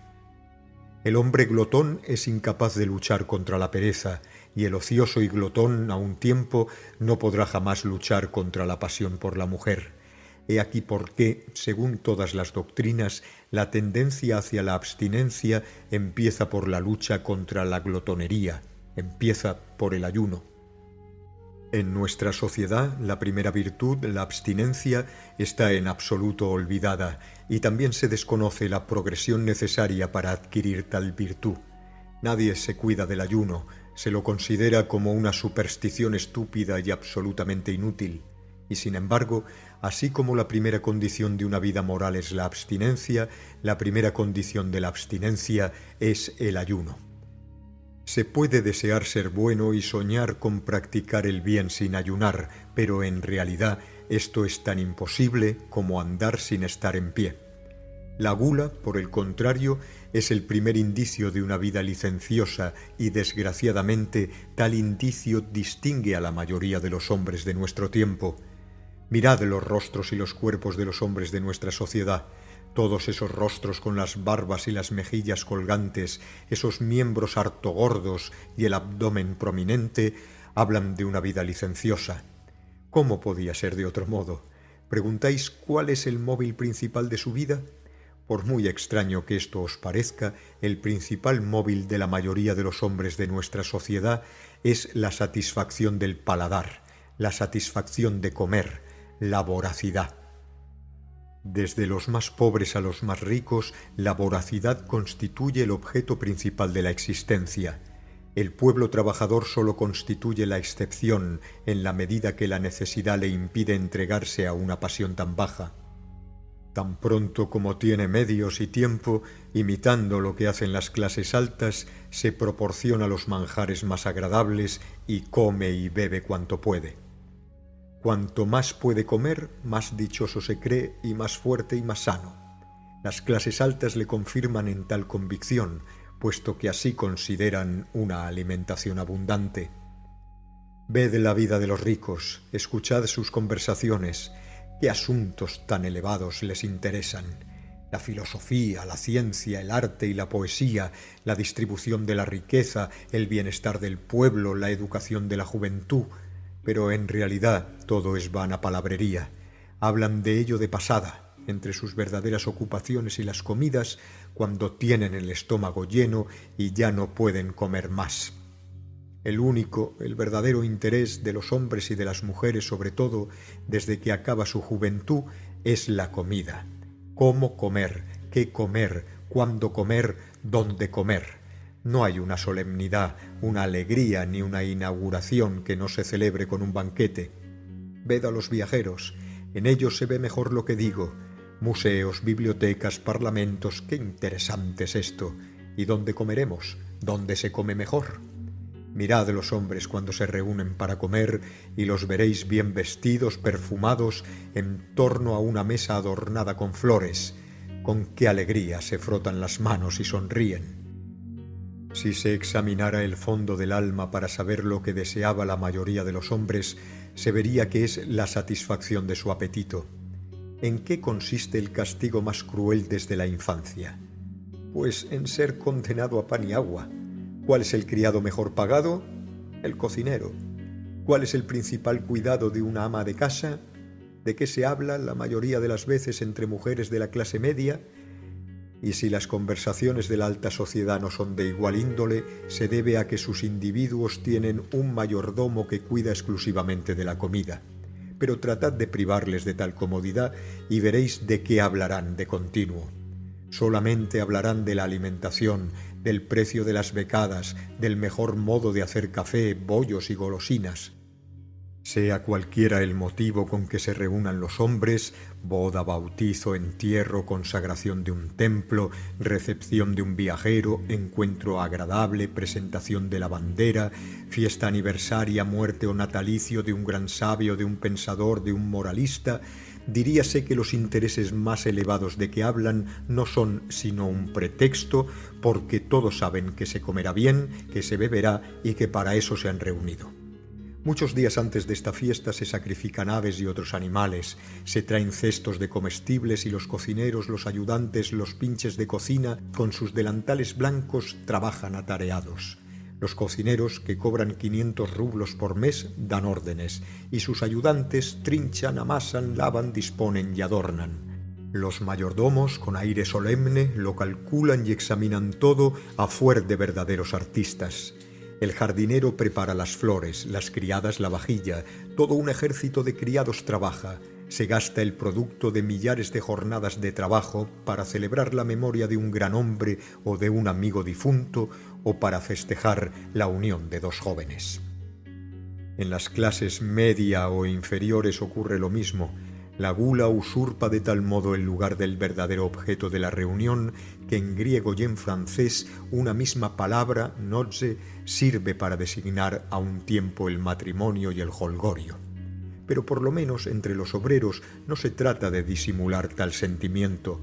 El hombre glotón es incapaz de luchar contra la pereza, y el ocioso y glotón a un tiempo no podrá jamás luchar contra la pasión por la mujer. He aquí por qué, según todas las doctrinas, la tendencia hacia la abstinencia empieza por la lucha contra la glotonería, empieza por el ayuno. En nuestra sociedad, la primera virtud, la abstinencia, está en absoluto olvidada y también se desconoce la progresión necesaria para adquirir tal virtud. Nadie se cuida del ayuno, se lo considera como una superstición estúpida y absolutamente inútil. Y sin embargo, así como la primera condición de una vida moral es la abstinencia, la primera condición de la abstinencia es el ayuno. Se puede desear ser bueno y soñar con practicar el bien sin ayunar, pero en realidad esto es tan imposible como andar sin estar en pie. La gula, por el contrario, es el primer indicio de una vida licenciosa y, desgraciadamente, tal indicio distingue a la mayoría de los hombres de nuestro tiempo. Mirad los rostros y los cuerpos de los hombres de nuestra sociedad, todos esos rostros con las barbas y las mejillas colgantes, esos miembros harto gordos y el abdomen prominente, hablan de una vida licenciosa. ¿Cómo podía ser de otro modo? ¿Preguntáis cuál es el móvil principal de su vida? Por muy extraño que esto os parezca, el principal móvil de la mayoría de los hombres de nuestra sociedad es la satisfacción del paladar, la satisfacción de comer, la voracidad. Desde los más pobres a los más ricos, la voracidad constituye el objeto principal de la existencia. El pueblo trabajador solo constituye la excepción en la medida que la necesidad le impide entregarse a una pasión tan baja. Tan pronto como tiene medios y tiempo, imitando lo que hacen las clases altas, se proporciona los manjares más agradables y come y bebe cuanto puede. Cuanto más puede comer, más dichoso se cree y más fuerte y más sano. Las clases altas le confirman en tal convicción, puesto que así consideran una alimentación abundante. Ved la vida de los ricos, escuchad sus conversaciones. ¿Qué asuntos tan elevados les interesan? La filosofía, la ciencia, el arte y la poesía, la distribución de la riqueza, el bienestar del pueblo, la educación de la juventud. Pero en realidad todo es vana palabrería. Hablan de ello de pasada, entre sus verdaderas ocupaciones y las comidas, cuando tienen el estómago lleno y ya no pueden comer más. El verdadero interés de los hombres y de las mujeres, sobre todo desde que acaba su juventud, es la comida. Cómo comer, qué comer, cuándo comer, dónde comer. No hay una solemnidad, una alegría ni una inauguración que no se celebre con un banquete. Ved a los viajeros, en ellos se ve mejor lo que digo. Museos, bibliotecas, parlamentos, qué interesante es esto. ¿Y dónde comeremos? ¿Dónde se come mejor? Mirad los hombres cuando se reúnen para comer y los veréis bien vestidos, perfumados, en torno a una mesa adornada con flores. Con qué alegría se frotan las manos y sonríen. Si se examinara el fondo del alma para saber lo que deseaba la mayoría de los hombres, se vería que es la satisfacción de su apetito. ¿En qué consiste el castigo más cruel desde la infancia? Pues en ser condenado a pan y agua. ¿Cuál es el criado mejor pagado? El cocinero. ¿Cuál es el principal cuidado de una ama de casa? ¿De qué se habla la mayoría de las veces entre mujeres de la clase media? Y si las conversaciones de la alta sociedad no son de igual índole, se debe a que sus individuos tienen un mayordomo que cuida exclusivamente de la comida. Pero tratad de privarles de tal comodidad y veréis de qué hablarán de continuo. Solamente hablarán de la alimentación, del precio de las becadas, del mejor modo de hacer café, bollos y golosinas. Sea cualquiera el motivo con que se reúnan los hombres, boda, bautizo, entierro, consagración de un templo, recepción de un viajero, encuentro agradable, presentación de la bandera, fiesta aniversaria, muerte o natalicio de un gran sabio, de un pensador, de un moralista, diríase que los intereses más elevados de que hablan no son sino un pretexto, porque todos saben que se comerá bien, que se beberá y que para eso se han reunido. Muchos días antes de esta fiesta se sacrifican aves y otros animales, se traen cestos de comestibles y los cocineros, los ayudantes, los pinches de cocina, con sus delantales blancos, trabajan atareados. Los cocineros, que cobran 500 rublos por mes, dan órdenes, y sus ayudantes trinchan, amasan, lavan, disponen y adornan. Los mayordomos, con aire solemne, lo calculan y examinan todo a fuer de verdaderos artistas. El jardinero prepara las flores, las criadas la vajilla, todo un ejército de criados trabaja. Se gasta el producto de millares de jornadas de trabajo para celebrar la memoria de un gran hombre o de un amigo difunto o para festejar la unión de dos jóvenes. En las clases media o inferiores ocurre lo mismo. La gula usurpa de tal modo el lugar del verdadero objeto de la reunión que en griego y en francés una misma palabra, noche, sirve para designar a un tiempo el matrimonio y el jolgorio. Pero por lo menos entre los obreros no se trata de disimular tal sentimiento.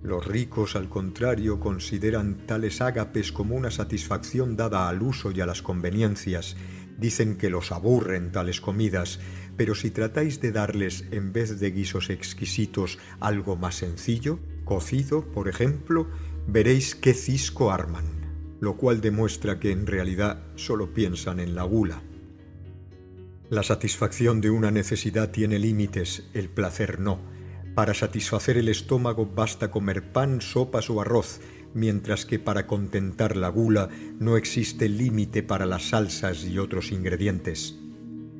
Los ricos, al contrario, consideran tales ágapes como una satisfacción dada al uso y a las conveniencias. Dicen que los aburren tales comidas, pero si tratáis de darles, en vez de guisos exquisitos, algo más sencillo, cocido, por ejemplo, veréis qué cisco arman, lo cual demuestra que en realidad solo piensan en la gula. La satisfacción de una necesidad tiene límites, el placer no. Para satisfacer el estómago basta comer pan, sopas o arroz, mientras que para contentar la gula no existe límite para las salsas y otros ingredientes.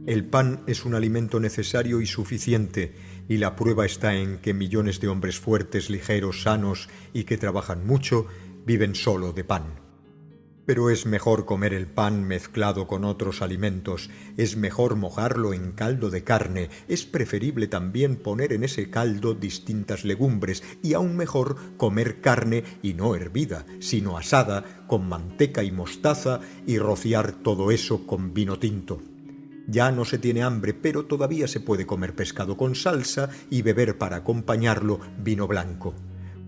El pan es un alimento necesario y suficiente, y la prueba está en que millones de hombres fuertes, ligeros, sanos y que trabajan mucho, viven solo de pan. Pero es mejor comer el pan mezclado con otros alimentos, es mejor mojarlo en caldo de carne, es preferible también poner en ese caldo distintas legumbres y aún mejor comer carne y no hervida, sino asada, con manteca y mostaza y rociar todo eso con vino tinto. Ya no se tiene hambre, pero todavía se puede comer pescado con salsa y beber para acompañarlo vino blanco.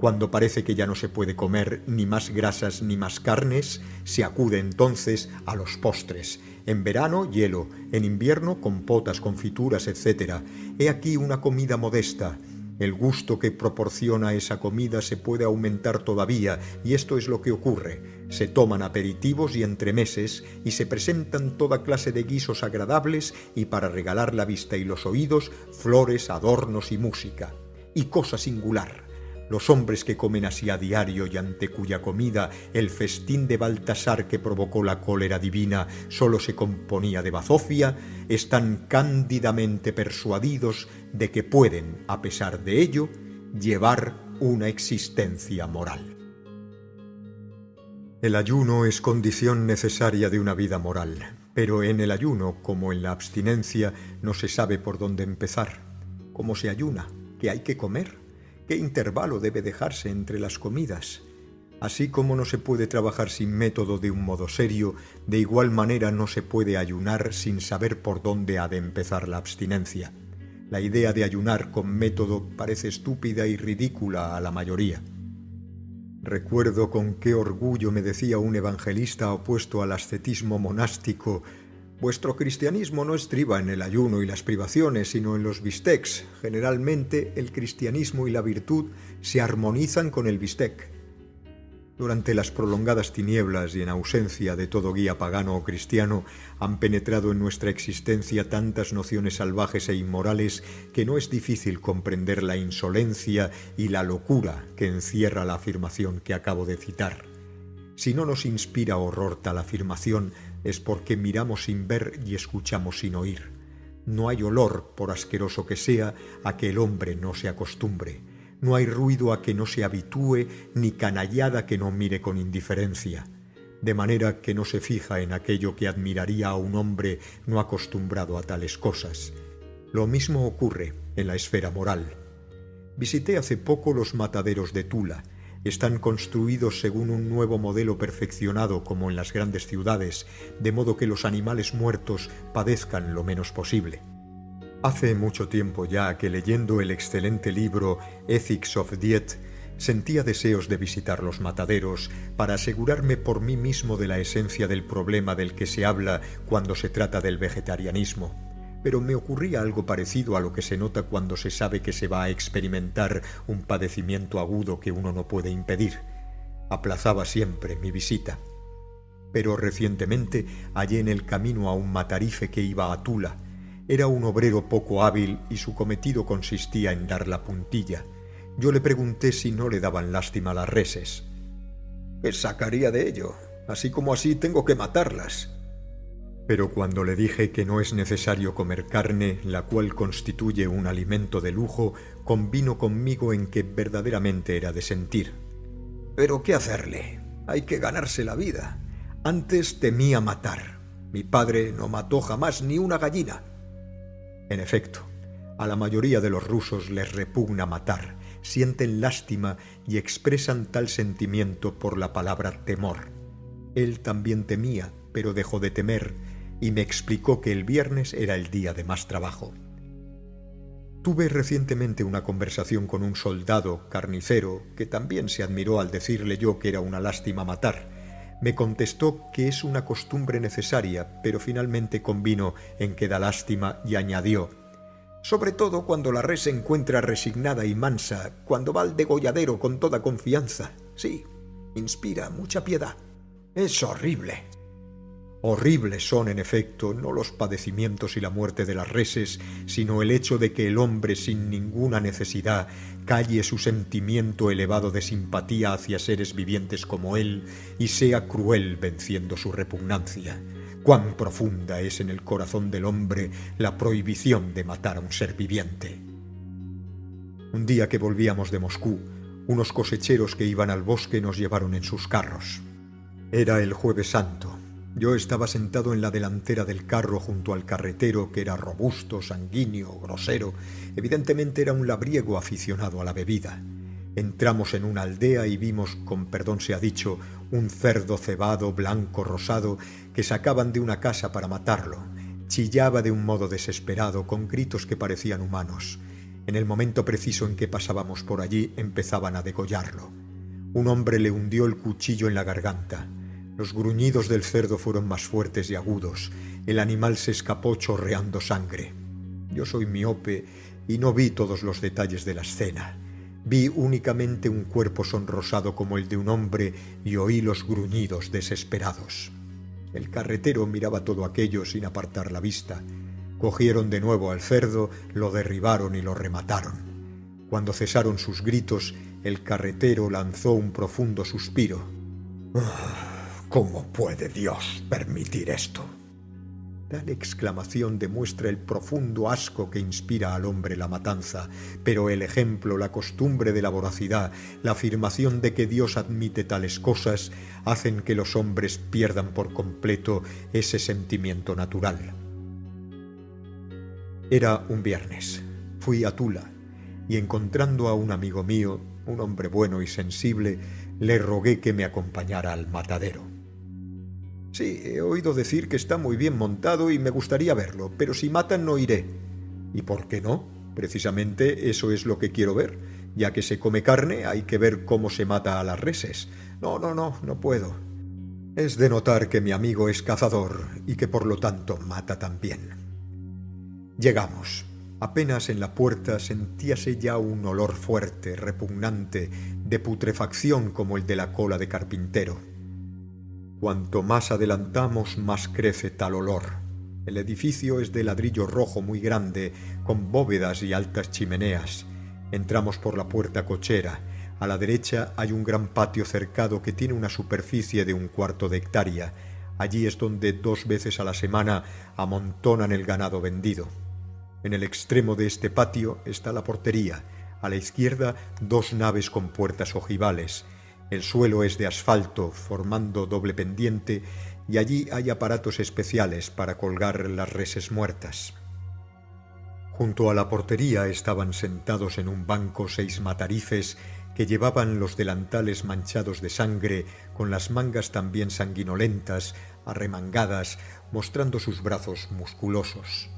Cuando parece que ya no se puede comer ni más grasas ni más carnes, se acude entonces a los postres. En verano, hielo; en invierno, compotas, confituras, etc. He aquí una comida modesta. El gusto que proporciona esa comida se puede aumentar todavía, y esto es lo que ocurre. Se toman aperitivos y entremeses, y se presentan toda clase de guisos agradables, y para regalar la vista y los oídos, flores, adornos y música. Y cosa singular: los hombres que comen así a diario y ante cuya comida el festín de Baltasar que provocó la cólera divina solo se componía de bazofia, están cándidamente persuadidos de que pueden, a pesar de ello, llevar una existencia moral. El ayuno es condición necesaria de una vida moral, pero en el ayuno, como en la abstinencia, no se sabe por dónde empezar. ¿Cómo se ayuna? ¿Qué hay que comer? ¿Qué intervalo debe dejarse entre las comidas? Así como no se puede trabajar sin método de un modo serio, de igual manera no se puede ayunar sin saber por dónde ha de empezar la abstinencia. La idea de ayunar con método parece estúpida y ridícula a la mayoría. Recuerdo con qué orgullo me decía un evangelista opuesto al ascetismo monástico: vuestro cristianismo no estriba en el ayuno y las privaciones, sino en los bistecs. Generalmente el cristianismo y la virtud se armonizan con el bistec. Durante las prolongadas tinieblas y en ausencia de todo guía pagano o cristiano, han penetrado en nuestra existencia tantas nociones salvajes e inmorales que no es difícil comprender la insolencia y la locura que encierra la afirmación que acabo de citar. Si no nos inspira horror tal afirmación, es porque miramos sin ver y escuchamos sin oír. No hay olor, por asqueroso que sea, a que el hombre no se acostumbre. No hay ruido a que no se habitúe, ni canallada que no mire con indiferencia. De manera que no se fija en aquello que admiraría a un hombre no acostumbrado a tales cosas. Lo mismo ocurre en la esfera moral. Visité hace poco los mataderos de Tula. Están construidos según un nuevo modelo perfeccionado como en las grandes ciudades, de modo que los animales muertos padezcan lo menos posible. Hace mucho tiempo ya que, leyendo el excelente libro Ethics of Diet, sentía deseos de visitar los mataderos para asegurarme por mí mismo de la esencia del problema del que se habla cuando se trata del vegetarianismo. Pero me ocurría algo parecido a lo que se nota cuando se sabe que se va a experimentar un padecimiento agudo que uno no puede impedir. Aplazaba siempre mi visita. Pero recientemente hallé en el camino a un matarife que iba a Tula. Era un obrero poco hábil y su cometido consistía en dar la puntilla. Yo le pregunté si no le daban lástima las reses. ¿Qué sacaría de ello? Así como así tengo que matarlas. Pero cuando le dije que no es necesario comer carne, la cual constituye un alimento de lujo, convino conmigo en que verdaderamente era de sentir. ¿Pero qué hacerle? Hay que ganarse la vida. Antes temía matar. Mi padre no mató jamás ni una gallina. En efecto, a la mayoría de los rusos les repugna matar, sienten lástima y expresan tal sentimiento por la palabra temor. Él también temía, pero dejó de temer, y me explicó que el viernes era el día de más trabajo. Tuve recientemente una conversación con un soldado carnicero que también se admiró al decirle yo que era una lástima matar. Me contestó que es una costumbre necesaria, pero finalmente convino en que da lástima y añadió: sobre todo cuando la res se encuentra resignada y mansa, cuando va al degolladero con toda confianza. Sí, inspira mucha piedad. Es horrible. Horribles son, en efecto, no los padecimientos y la muerte de las reses, sino el hecho de que el hombre sin ninguna necesidad calle su sentimiento elevado de simpatía hacia seres vivientes como él y sea cruel venciendo su repugnancia. Cuán profunda es en el corazón del hombre la prohibición de matar a un ser viviente. Un día que volvíamos de Moscú, unos cosecheros que iban al bosque nos llevaron en sus carros. Era el Jueves Santo. Yo estaba sentado en la delantera del carro junto al carretero, que era robusto, sanguíneo, grosero. Evidentemente era un labriego aficionado a la bebida. Entramos en una aldea y vimos, con perdón sea dicho, un cerdo cebado, blanco, rosado, que sacaban de una casa para matarlo. Chillaba de un modo desesperado, con gritos que parecían humanos. En el momento preciso en que pasábamos por allí, empezaban a degollarlo. Un hombre le hundió el cuchillo en la garganta. Los gruñidos del cerdo fueron más fuertes y agudos. El animal se escapó chorreando sangre. Yo soy miope y no vi todos los detalles de la escena. Vi únicamente un cuerpo sonrosado como el de un hombre y oí los gruñidos desesperados. El carretero miraba todo aquello sin apartar la vista. Cogieron de nuevo al cerdo, lo derribaron y lo remataron. Cuando cesaron sus gritos, el carretero lanzó un profundo suspiro. «¿Cómo puede Dios permitir esto?» Tal exclamación demuestra el profundo asco que inspira al hombre la matanza, pero el ejemplo, la costumbre de la voracidad, la afirmación de que Dios admite tales cosas, hacen que los hombres pierdan por completo ese sentimiento natural. Era un viernes. Fui a Tula y, encontrando a un amigo mío, un hombre bueno y sensible, le rogué que me acompañara al matadero. «Sí, he oído decir que está muy bien montado y me gustaría verlo, pero si matan no iré». «¿Y por qué no? Precisamente eso es lo que quiero ver. Ya que se come carne, hay que ver cómo se mata a las reses». No puedo». Es de notar que mi amigo es cazador y que por lo tanto mata también. Llegamos. Apenas en la puerta sentíase ya un olor fuerte, repugnante, de putrefacción como el de la cola de carpintero. Cuanto más adelantamos, más crece tal olor. El edificio es de ladrillo rojo muy grande, con bóvedas y altas chimeneas. Entramos por la puerta cochera. A la derecha hay un gran patio cercado que tiene una superficie de 1/4 de hectárea. Allí es donde 2 veces a la semana amontonan el ganado vendido. En el extremo de este patio está la portería. A la izquierda, 2 naves con puertas ojivales. El suelo es de asfalto, formando doble pendiente, y allí hay aparatos especiales para colgar las reses muertas. Junto a la portería estaban sentados en un banco 6 matarifes que llevaban los delantales manchados de sangre, con las mangas también sanguinolentas, arremangadas, mostrando sus brazos musculosos.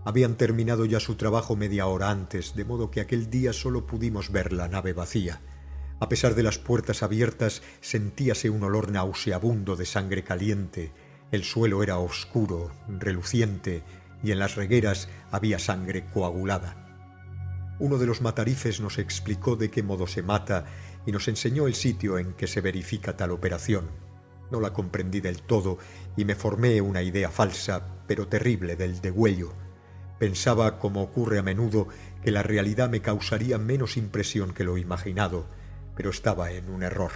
Habían terminado ya su trabajo media hora antes, de modo que aquel día solo pudimos ver la nave vacía. A pesar de las puertas abiertas, sentíase un olor nauseabundo de sangre caliente. El suelo era oscuro, reluciente, y en las regueras había sangre coagulada. Uno de los matarifes nos explicó de qué modo se mata y nos enseñó el sitio en que se verifica tal operación. No la comprendí del todo y me formé una idea falsa, pero terrible, del degüello. Pensaba, como ocurre a menudo, que la realidad me causaría menos impresión que lo imaginado, pero estaba en un error.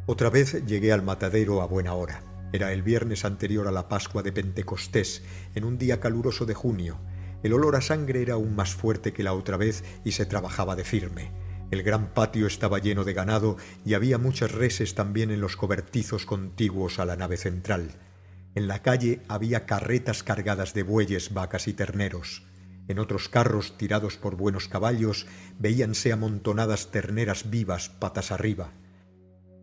Otra vez llegué al matadero a buena hora. Era el viernes anterior a la Pascua de Pentecostés, en un día caluroso de junio. El olor a sangre era aún más fuerte que la otra vez y se trabajaba de firme. El gran patio estaba lleno de ganado y había muchas reses también en los cobertizos contiguos a la nave central. En la calle había carretas cargadas de bueyes, vacas y terneros. En otros carros, tirados por buenos caballos, veíanse amontonadas terneras vivas, patas arriba.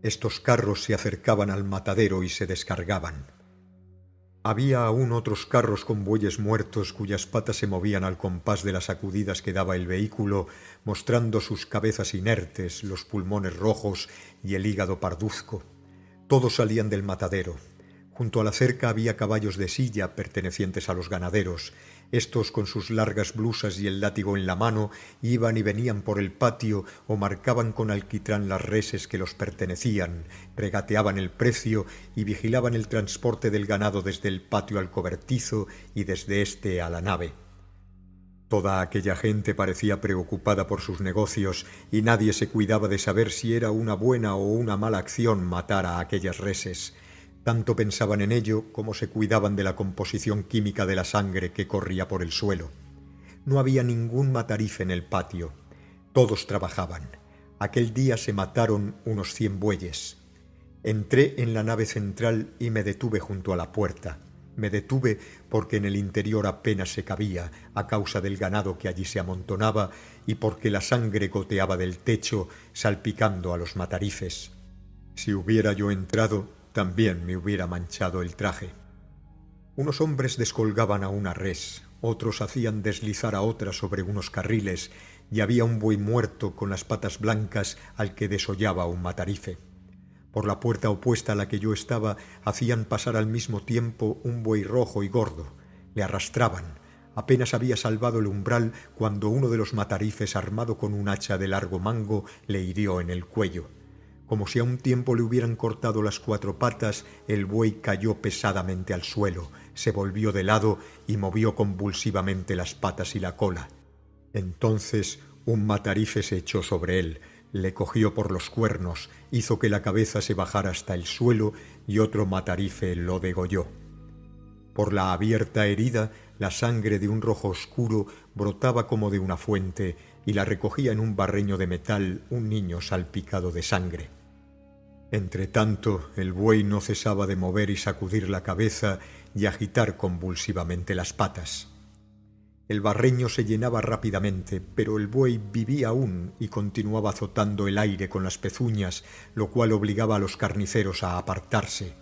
Estos carros se acercaban al matadero y se descargaban. Había aún otros carros con bueyes muertos cuyas patas se movían al compás de las sacudidas que daba el vehículo, mostrando sus cabezas inertes, los pulmones rojos y el hígado parduzco. Todos salían del matadero. Junto a la cerca había caballos de silla pertenecientes a los ganaderos. Estos, con sus largas blusas y el látigo en la mano, iban y venían por el patio o marcaban con alquitrán las reses que los pertenecían, regateaban el precio y vigilaban el transporte del ganado desde el patio al cobertizo y desde éste a la nave. Toda aquella gente parecía preocupada por sus negocios y nadie se cuidaba de saber si era una buena o una mala acción matar a aquellas reses. Tanto pensaban en ello como se cuidaban de la composición química de la sangre que corría por el suelo. No había ningún matarife en el patio. Todos trabajaban. Aquel día se mataron unos 100 bueyes. Entré en la nave central y me detuve junto a la puerta. Me detuve porque en el interior apenas se cabía, a causa del ganado que allí se amontonaba y porque la sangre goteaba del techo, salpicando a los matarifes. Si hubiera yo entrado, también me hubiera manchado el traje. Unos hombres descolgaban a una res. otros hacían deslizar a otra sobre unos carriles, y había un buey muerto con las patas blancas al que desollaba un matarife. Por la puerta opuesta a la que yo estaba hacían pasar al mismo tiempo un buey rojo y gordo. Le arrastraban. Apenas había salvado el umbral cuando uno de los matarifes, armado con un hacha de largo mango, le hirió en el cuello. Como si a un tiempo le hubieran cortado las 4 patas, el buey cayó pesadamente al suelo, se volvió de lado y movió convulsivamente las patas y la cola. Entonces un matarife se echó sobre él, le cogió por los cuernos, hizo que la cabeza se bajara hasta el suelo y otro matarife lo degolló. Por la abierta herida, la sangre de un rojo oscuro brotaba como de una fuente y la recogía en un barreño de metal un niño salpicado de sangre. Entretanto, el buey no cesaba de mover y sacudir la cabeza y agitar convulsivamente las patas. El barreño se llenaba rápidamente, pero el buey vivía aún y continuaba azotando el aire con las pezuñas, lo cual obligaba a los carniceros a apartarse.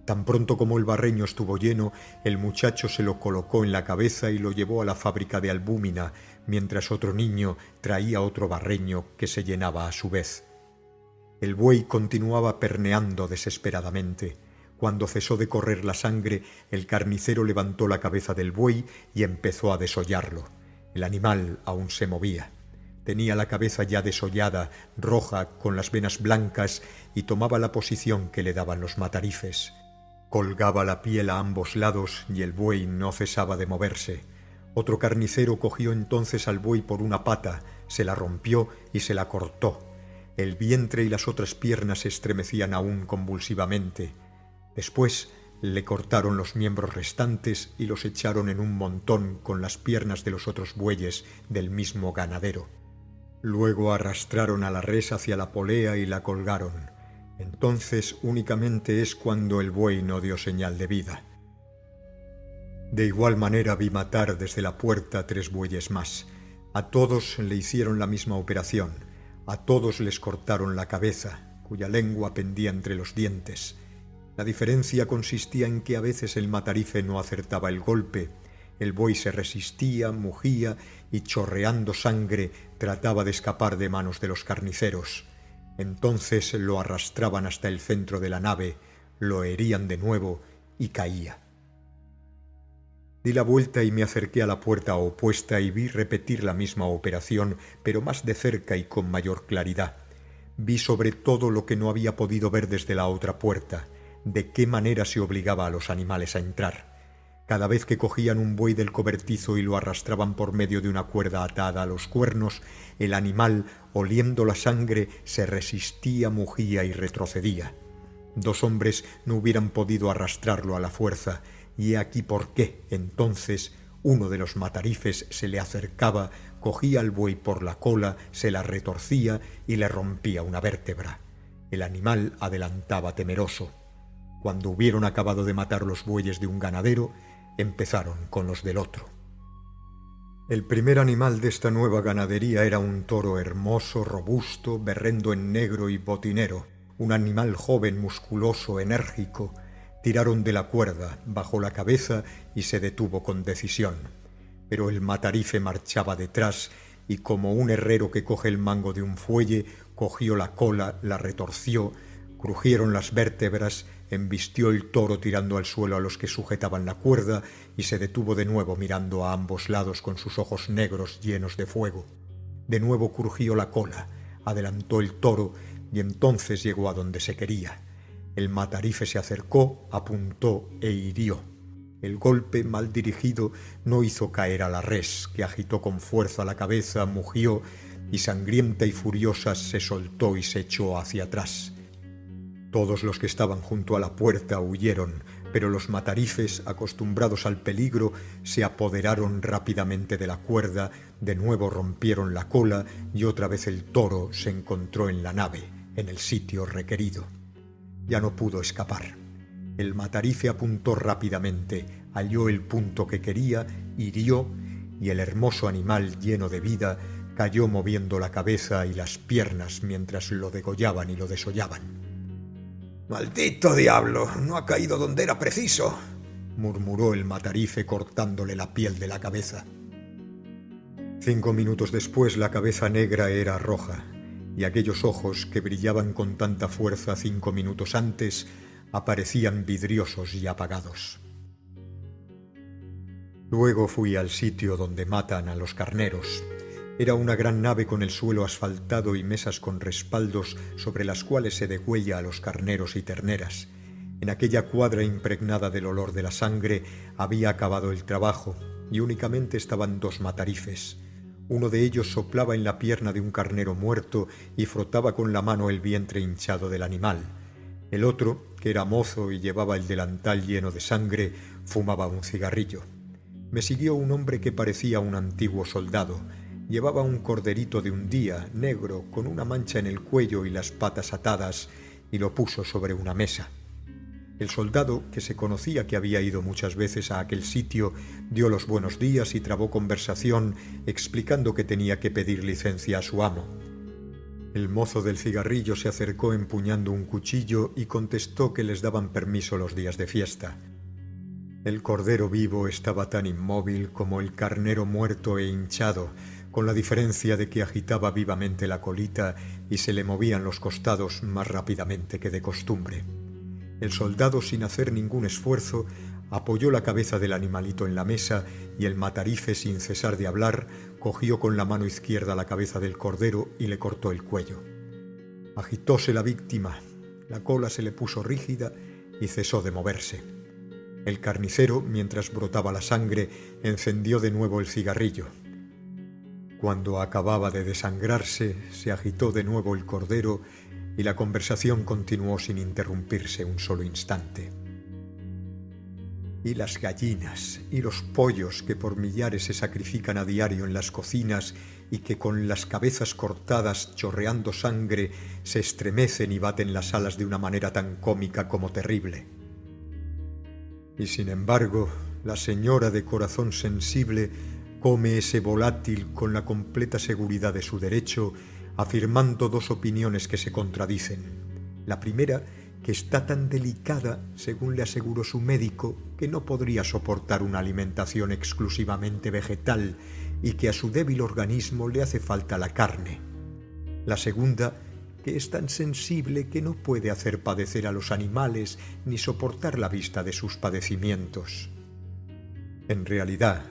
Tan pronto como el barreño estuvo lleno, el muchacho se lo colocó en la cabeza y lo llevó a la fábrica de albúmina, mientras otro niño traía otro barreño que se llenaba a su vez. El buey continuaba perneando desesperadamente. Cuando cesó de correr la sangre, el carnicero levantó la cabeza del buey y empezó a desollarlo. El animal aún se movía. Tenía la cabeza ya desollada, roja, con las venas blancas, y tomaba la posición que le daban los matarifes. Colgaba la piel a ambos lados y el buey no cesaba de moverse. Otro carnicero cogió entonces al buey por una pata, se la rompió y se la cortó. El vientre y las otras piernas se estremecían aún convulsivamente. Después le cortaron los miembros restantes y los echaron en un montón con las piernas de los otros bueyes del mismo ganadero. Luego arrastraron a la res hacia la polea y la colgaron. Entonces únicamente es cuando el buey no dio señal de vida. De igual manera vi matar desde la puerta 3 bueyes más. A todos le hicieron la misma operación. A todos les cortaron la cabeza, cuya lengua pendía entre los dientes. La diferencia consistía en que a veces el matarife no acertaba el golpe. El buey se resistía, mugía y, chorreando sangre, trataba de escapar de manos de los carniceros. Entonces lo arrastraban hasta el centro de la nave, lo herían de nuevo y caía. Di la vuelta y me acerqué a la puerta opuesta y vi repetir la misma operación, pero más de cerca y con mayor claridad. Vi sobre todo lo que no había podido ver desde la otra puerta, de qué manera se obligaba a los animales a entrar. Cada vez que cogían un buey del cobertizo y lo arrastraban por medio de una cuerda atada a los cuernos, el animal, oliendo la sangre, se resistía, mugía y retrocedía. 2 hombres no hubieran podido arrastrarlo a la fuerza, y he aquí por qué. Entonces uno de los matarifes se le acercaba, cogía al buey por la cola, se la retorcía y le rompía una vértebra. El animal adelantaba temeroso. Cuando hubieron acabado de matar los bueyes de un ganadero, empezaron con los del otro. El primer animal de esta nueva ganadería era un toro hermoso, robusto, berrendo en negro y botinero, un animal joven, musculoso, enérgico. Tiraron de la cuerda, bajó la cabeza y se detuvo con decisión. Pero el matarife marchaba detrás y, como un herrero que coge el mango de un fuelle, cogió la cola, la retorció, crujieron las vértebras, embistió el toro tirando al suelo a los que sujetaban la cuerda y se detuvo de nuevo mirando a ambos lados con sus ojos negros llenos de fuego. De nuevo crujió la cola, adelantó el toro y entonces llegó a donde se quería. El matarife se acercó, apuntó e hirió. El golpe, mal dirigido, no hizo caer a la res, que agitó con fuerza la cabeza, mugió y, sangrienta y furiosa, se soltó y se echó hacia atrás. Todos los que estaban junto a la puerta huyeron, pero los matarifes, acostumbrados al peligro, se apoderaron rápidamente de la cuerda, de nuevo rompieron la cola y otra vez el toro se encontró en la nave, en el sitio requerido. Ya no pudo escapar. El matarife apuntó rápidamente, halló el punto que quería, hirió, y el hermoso animal lleno de vida cayó moviendo la cabeza y las piernas mientras lo degollaban y lo desollaban. «¡Maldito diablo! No ha caído donde era preciso», murmuró el matarife cortándole la piel de la cabeza. 5 minutos después la cabeza negra era roja, y aquellos ojos que brillaban con tanta fuerza 5 minutos antes aparecían vidriosos y apagados. Luego fui al sitio donde matan a los carneros. Era una gran nave con el suelo asfaltado y mesas con respaldos sobre las cuales se degüella a los carneros y terneras. En aquella cuadra impregnada del olor de la sangre había acabado el trabajo y únicamente estaban 2 matarifes. Uno de ellos soplaba en la pierna de un carnero muerto y frotaba con la mano el vientre hinchado del animal. El otro, que era mozo y llevaba el delantal lleno de sangre, fumaba un cigarrillo. Me siguió un hombre que parecía un antiguo soldado. Llevaba un corderito de un día, negro, con una mancha en el cuello y las patas atadas, y lo puso sobre una mesa. El soldado, que se conocía que había ido muchas veces a aquel sitio, dio los buenos días y trabó conversación, explicando que tenía que pedir licencia a su amo. El mozo del cigarrillo se acercó empuñando un cuchillo y contestó que les daban permiso los días de fiesta. El cordero vivo estaba tan inmóvil como el carnero muerto e hinchado, con la diferencia de que agitaba vivamente la colita y se le movían los costados más rápidamente que de costumbre. El soldado, sin hacer ningún esfuerzo, apoyó la cabeza del animalito en la mesa y el matarife, sin cesar de hablar, cogió con la mano izquierda la cabeza del cordero y le cortó el cuello. Agitóse la víctima, la cola se le puso rígida y cesó de moverse. El carnicero, mientras brotaba la sangre, encendió de nuevo el cigarrillo. Cuando acababa de desangrarse, se agitó de nuevo el cordero y la conversación continuó sin interrumpirse un solo instante. Y las gallinas y los pollos que por millares se sacrifican a diario en las cocinas y que con las cabezas cortadas, chorreando sangre, se estremecen y baten las alas de una manera tan cómica como terrible. Y sin embargo, la señora de corazón sensible come ese volátil con la completa seguridad de su derecho, afirmando 2 opiniones que se contradicen. La primera, que está tan delicada, según le aseguró su médico, que no podría soportar una alimentación exclusivamente vegetal y que a su débil organismo le hace falta la carne. La segunda, que es tan sensible que no puede hacer padecer a los animales ni soportar la vista de sus padecimientos. En realidad,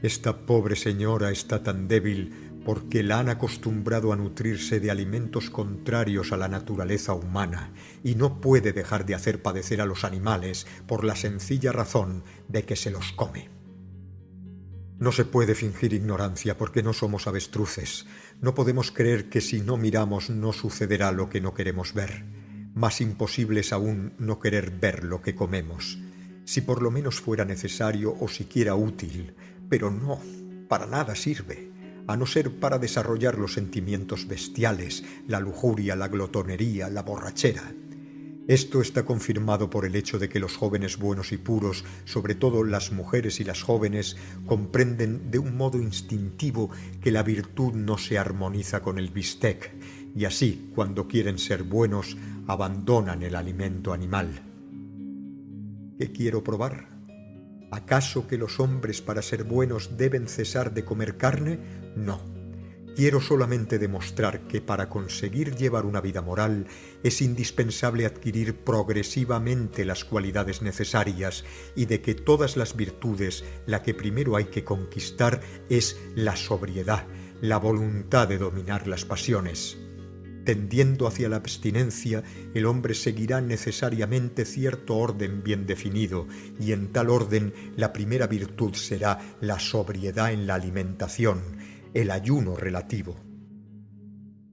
esta pobre señora está tan débil porque la han acostumbrado a nutrirse de alimentos contrarios a la naturaleza humana y no puede dejar de hacer padecer a los animales por la sencilla razón de que se los come. No se puede fingir ignorancia porque no somos avestruces. No podemos creer que si no miramos no sucederá lo que no queremos ver. Más imposible es aún no querer ver lo que comemos. Si por lo menos fuera necesario o siquiera útil, pero no, para nada sirve, a no ser para desarrollar los sentimientos bestiales, la lujuria, la glotonería, la borrachera. Esto está confirmado por el hecho de que los jóvenes buenos y puros, sobre todo las mujeres y las jóvenes, comprenden de un modo instintivo que la virtud no se armoniza con el bistec, y así, cuando quieren ser buenos, abandonan el alimento animal. ¿Qué quiero probar? ¿Acaso que los hombres para ser buenos deben cesar de comer carne? No. Quiero solamente demostrar que para conseguir llevar una vida moral es indispensable adquirir progresivamente las cualidades necesarias y de que todas las virtudes la que primero hay que conquistar es la sobriedad, la voluntad de dominar las pasiones. Tendiendo hacia la abstinencia, el hombre seguirá necesariamente cierto orden bien definido, y en tal orden la primera virtud será la sobriedad en la alimentación, el ayuno relativo.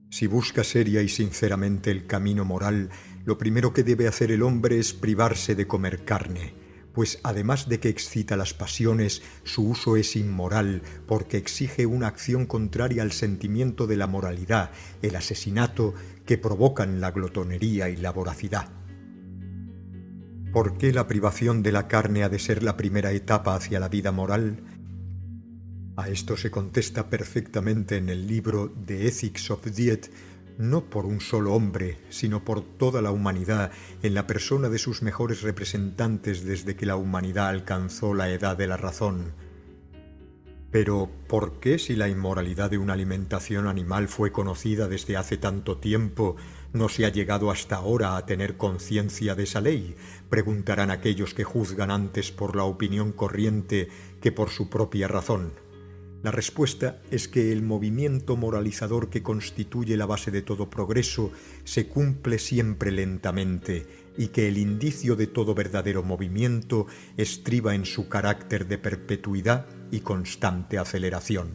Si busca seria y sinceramente el camino moral, lo primero que debe hacer el hombre es privarse de comer carne, pues además de que excita las pasiones, su uso es inmoral porque exige una acción contraria al sentimiento de la moralidad, el asesinato, que provocan la glotonería y la voracidad. ¿Por qué la privación de la carne ha de ser la primera etapa hacia la vida moral? A esto se contesta perfectamente en el libro The Ethics of Diet no por un solo hombre, sino por toda la humanidad, en la persona de sus mejores representantes desde que la humanidad alcanzó la edad de la razón. Pero, ¿por qué si la inmoralidad de una alimentación animal fue conocida desde hace tanto tiempo, no se ha llegado hasta ahora a tener conciencia de esa ley? Preguntarán aquellos que juzgan antes por la opinión corriente que por su propia razón. La respuesta es que el movimiento moralizador que constituye la base de todo progreso se cumple siempre lentamente y que el indicio de todo verdadero movimiento estriba en su carácter de perpetuidad y constante aceleración.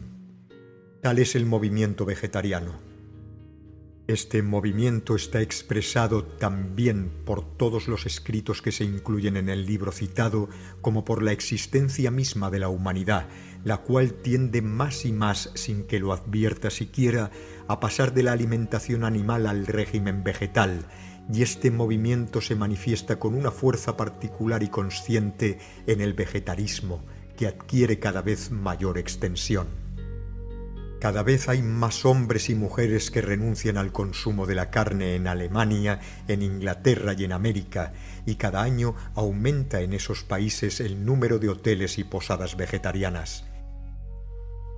Tal es el movimiento vegetariano. Este movimiento está expresado también por todos los escritos que se incluyen en el libro citado, como por la existencia misma de la humanidad, la cual tiende más y más, sin que lo advierta siquiera, a pasar de la alimentación animal al régimen vegetal, y este movimiento se manifiesta con una fuerza particular y consciente en el vegetarismo, que adquiere cada vez mayor extensión. Cada vez hay más hombres y mujeres que renuncian al consumo de la carne en Alemania, en Inglaterra y en América, y cada año aumenta en esos países el número de hoteles y posadas vegetarianas.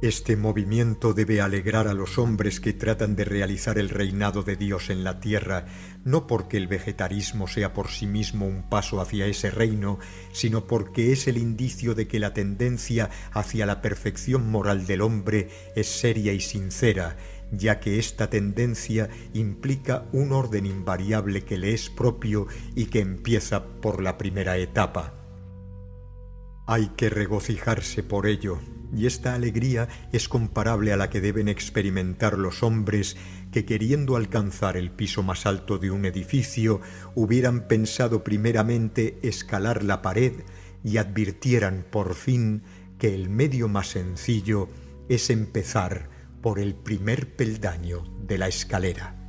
Este movimiento debe alegrar a los hombres que tratan de realizar el reinado de Dios en la tierra, no porque el vegetarismo sea por sí mismo un paso hacia ese reino, sino porque es el indicio de que la tendencia hacia la perfección moral del hombre es seria y sincera, ya que esta tendencia implica un orden invariable que le es propio y que empieza por la primera etapa. Hay que regocijarse por ello, y esta alegría es comparable a la que deben experimentar los hombres que, queriendo alcanzar el piso más alto de un edificio, hubieran pensado primeramente escalar la pared y advirtieran por fin que el medio más sencillo es empezar por el primer peldaño de la escalera.